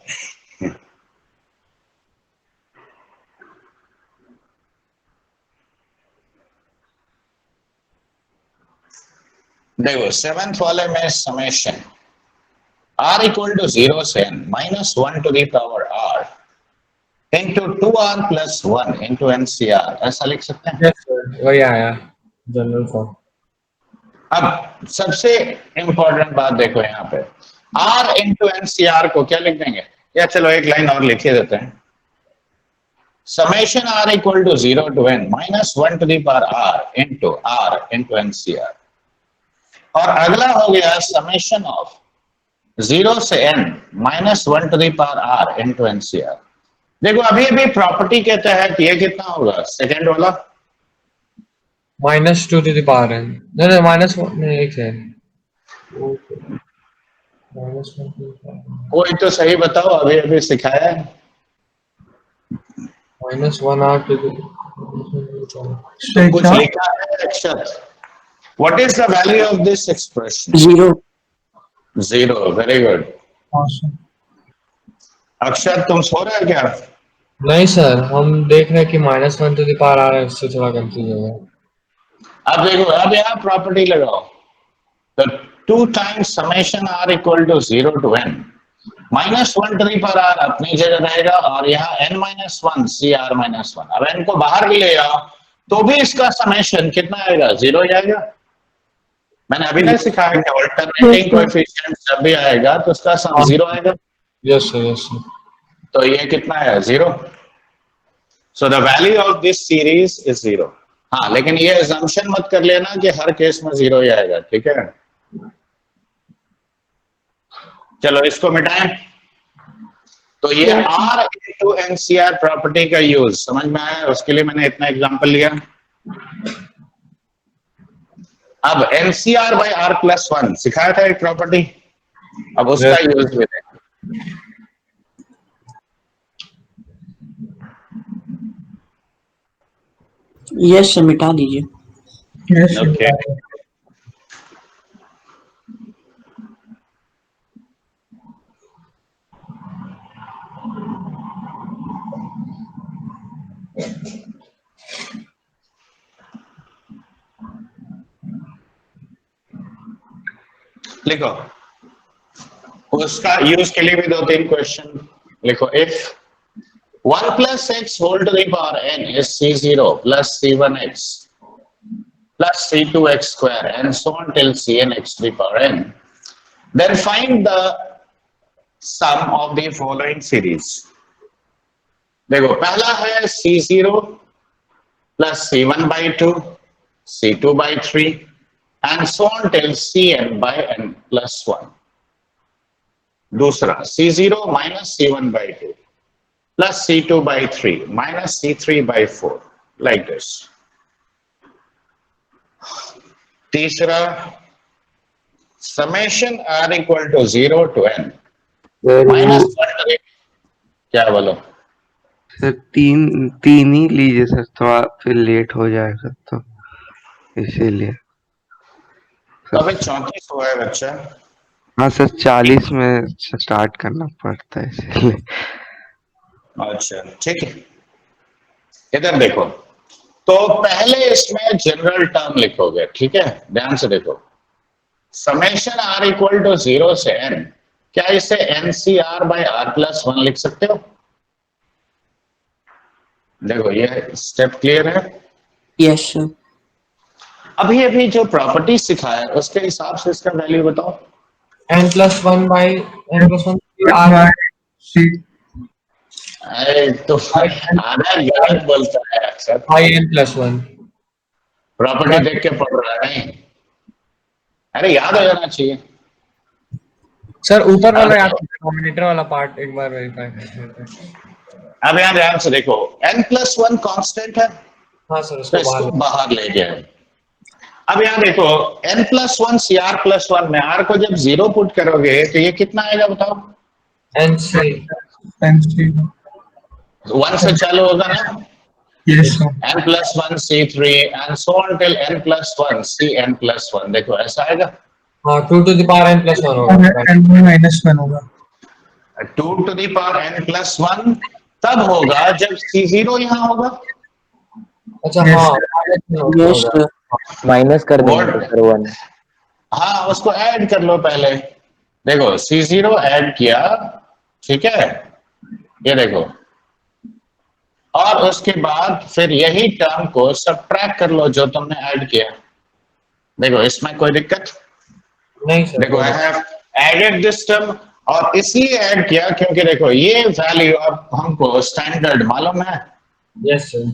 [SPEAKER 1] देखो 7th वाले में समेशन r इक्वल टू 0 से n minus 1 to the power r into 2r plus 1 into n c r, ऐसा लिख सकते हैं।
[SPEAKER 4] yes sir, वही आया जनरल फॉर्म।
[SPEAKER 1] अब सबसे इंपॉर्टेंट बात देखो यहाँ पे, r इंटू एनसीआर को क्या लिख देंगे, या चलो एक लाइन और लिखे देते हैं, summation r equal to 0 to n minus 1 to the power r into n c r, और अगला हो गया समेशन ऑफ 0 से n minus 1 to the power r into n c r. देखो अभी अभी प्रॉपर्टी के तहत ये कितना होगा, सेकेंड वाला
[SPEAKER 4] -2 to the power n, नहीं नहीं माइनस नहीं, एक सेकंड
[SPEAKER 1] कोई तो सही बताओ, अभी अभी सिखाया है।
[SPEAKER 4] -1r to the
[SPEAKER 6] Straight
[SPEAKER 1] कुछ
[SPEAKER 6] shot.
[SPEAKER 1] लिखा है अक्षर? What is the value of this expression?
[SPEAKER 2] 0.
[SPEAKER 1] 0। Very good.
[SPEAKER 6] Awesome.
[SPEAKER 1] अक्षर तुम सो रहे हो क्या?
[SPEAKER 4] नहीं सर, हम देख रहे हैं कि -1 to the power आ रहा है, उससे थोड़ा कंफ्यूज हो गया।
[SPEAKER 1] अब देखो, अब यहाँ प्रॉपर्टी लगाओ, तो 2 times summation r equal to 0 to n, -1 to the power r अपनी जगह रहेगा, और यहाँ n-1 cr-1। अब n को बाहर भी ले आओ तो भी इसका समेशन कितना आएगा? 0 ही आएगा। मैंने अभी नहीं सिखाया कि ऑल्टरनेटिंग कोएफिशिएंट जब भी आएगा तो उसका सम 0 आएगा।
[SPEAKER 4] Yes sir, yes sir.
[SPEAKER 1] तो ये कितना है? 0। So the value of this series is 0। हाँ, लेकिन ये assumption मत कर लेना कि हर केस में 0 ही आएगा, ठीक है? चलो इसको मिटाएं। तो ये R into NCR प्रॉपर्टी का यूज समझ में आया, उसके लिए मैंने इतना एग्जांपल लिया। अब NCR by R+1 सिखाया था एक प्रॉपर्टी, अब उसका यूज भी देखें।
[SPEAKER 2] यस सर, मिटा दीजिए।
[SPEAKER 6] Yes.
[SPEAKER 1] Okay. लिखो, उसका यूज के लिए भी 2-3 क्वेश्चन लिखो। If 1 plus x whole to the power n is c0 plus c1x plus c2x square and so on till cnx to the power n, then find the sum of the following series। देखो, पहला है c0 plus c1 by 2 c2 by 3 and so on till cn by n plus 1। दूसरा c0 minus c1 by 2 plus c2 by 3 minus c3 by 4, like this। तीसरा summation r equal to 0 to n minus 1 to the, क्या बोलो?
[SPEAKER 5] Sir तीन ही लीजिए sir, थोड़ा फिर late हो जाएगा तो इसीलिए।
[SPEAKER 1] अबे 34 हुआ है बच्चा।
[SPEAKER 5] हाँ सर, 40 में स्टार्ट करना पड़ता है इसीलिए।
[SPEAKER 1] अच्छा ठीक है, इधर देखो, तो पहले इसमें जनरल टर्म लिखोगे, ठीक है? ध्यान से देखो, समेशन r इक्वल टू 0 से n, क्या इसे NCR by R+1 लिख सकते हो? देखो ये स्टेप क्लियर है?
[SPEAKER 2] Yes sir.
[SPEAKER 1] अभी अभी जो प्रॉपर्टी सिखाया उसके हिसाब से इसका वैल्यू बताओ।
[SPEAKER 4] n+1 by n+1 r
[SPEAKER 6] C.
[SPEAKER 1] अरे तो आधा गलत बोलता है अक्सर,
[SPEAKER 4] by n+1।
[SPEAKER 1] प्रॉपर्टी देख के पढ़ रहा है नहीं। अरे याद हो जाना चाहिए।
[SPEAKER 4] सर ऊपर वाला याद, डिनोमिनेटर वाला पार्ट एक बार वेरीफाई करते।
[SPEAKER 1] अब यहाँ ध्यान से देखो, n+1 कांस्टेंट है,
[SPEAKER 4] हाँ सर,
[SPEAKER 1] तो
[SPEAKER 4] उसको
[SPEAKER 1] इसको बाहर ले जाए। अब यहाँ देखो, n+1 cr+1 में r को जब 0 पुट करोगे तो ये कितना आएगा बताओ?
[SPEAKER 4] NC
[SPEAKER 1] 1 से चालू होगा ना?
[SPEAKER 6] Yes, sir.
[SPEAKER 1] n+1 c3 and so on till n+1 cn+1। देखो ऐसा आएगा,
[SPEAKER 4] हाँ 2 to the power n+1 होगा।
[SPEAKER 6] And -1 होगा।
[SPEAKER 1] 2 to the power n+1 तब होगा जब c0 यहाँ होगा।
[SPEAKER 4] अच्छा
[SPEAKER 6] Yes,
[SPEAKER 4] हाँ,
[SPEAKER 2] यस सर।
[SPEAKER 7] माइनस कर देंगे
[SPEAKER 1] What?
[SPEAKER 7] सर 1।
[SPEAKER 1] हाँ, उसको ऐड कर लो पहले। देखो c0 ऐड किया, ठीक है? ये देखो, और उसके बाद फिर यही टर्म को सबट्रैक्ट कर लो जो तुमने ऐड किया। देखो इसमें कोई दिक्कत
[SPEAKER 4] नहीं सर।
[SPEAKER 1] देखो, I have added this term, और इसलिए ऐड किया क्योंकि देखो ये वैल्यू अब हमको स्टैंडर्ड मालूम है,
[SPEAKER 4] यस सर।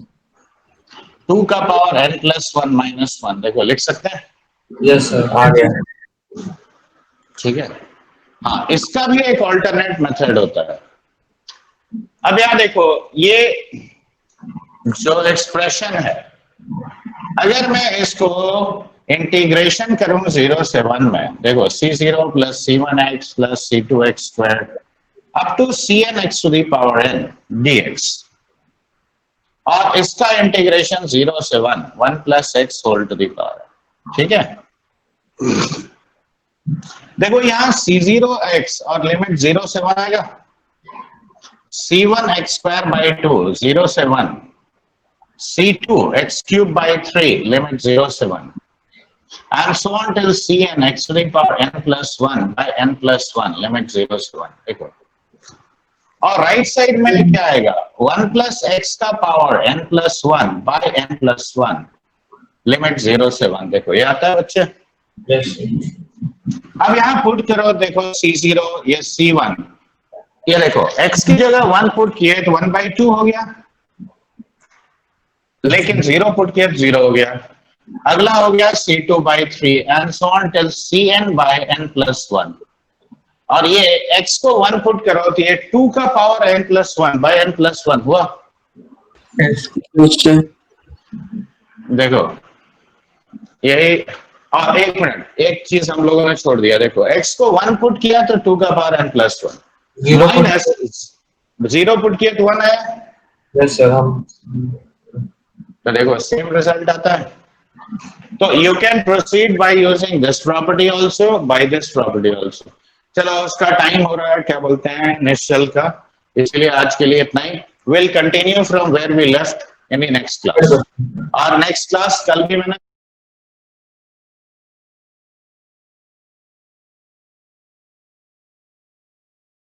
[SPEAKER 1] 2 का पावर n+1 -1। देखो लिख सकते हैं,
[SPEAKER 4] यस सर, आ गया।
[SPEAKER 1] ठीक है? हाँ, इसका भी एक ऑल्टरनेट मेथड होता है। अब यहाँ देखो, ये जो एक्सप्रेशन है, अगर मैं इसको इंटीग्रेशन करूं 0 से 1 में, देखो C0 plus C1x plus C2x square up to Cn x to the power n dx, और इसका इंटीग्रेशन 0 से 1 plus x whole to the power, ठीक है। देखो यहाँ C0x और लिमिट 0 से 1 आएगा, C1x स्क्वायर बाई 2 0 से 1, C2x क्यूब बाई 3 लिमिट 0 से 1, and so on till Cn x to the power n plus 1 by n plus 1 limit 0 से 1। देखो, और राइट साइड में क्या आएगा, 1 प्लस x का power n plus 1 by n plus 1 limit 0 से 1। देखो ये आता है बच्चे। अब यहाँ पुट करो, देखो C0 ये C1, ये देखो x की जगह 1 पुट किए तो 1/2 हो गया, लेकिन 0 पुट किए तो 0 हो गया। अगला हो गया C2/3 and so on till Cn by n plus 1, और ये x को 1 पुट करो तो ये 2 का power n plus 1 by n plus 1 हुआ। देखो यही, और एक मिनट, एक चीज हम लोगों ने छोड़ दिया, देखो x को 1 पुट किया तो 2 का पावर n प्लस 1, 0 पुट किया तो 1 आया।
[SPEAKER 4] यस सर, हम
[SPEAKER 1] तो देखो सेम रिजल्ट आता है। तो you can proceed by using this property also, by this property also. चलो उसका टाइम हो रहा है, क्या बोलते हैं, निश्चल का, इसलिए आज के लिए इतना ही। Will continue from where we left in the next class, और नेक्स्ट क्लास कल भी मैंने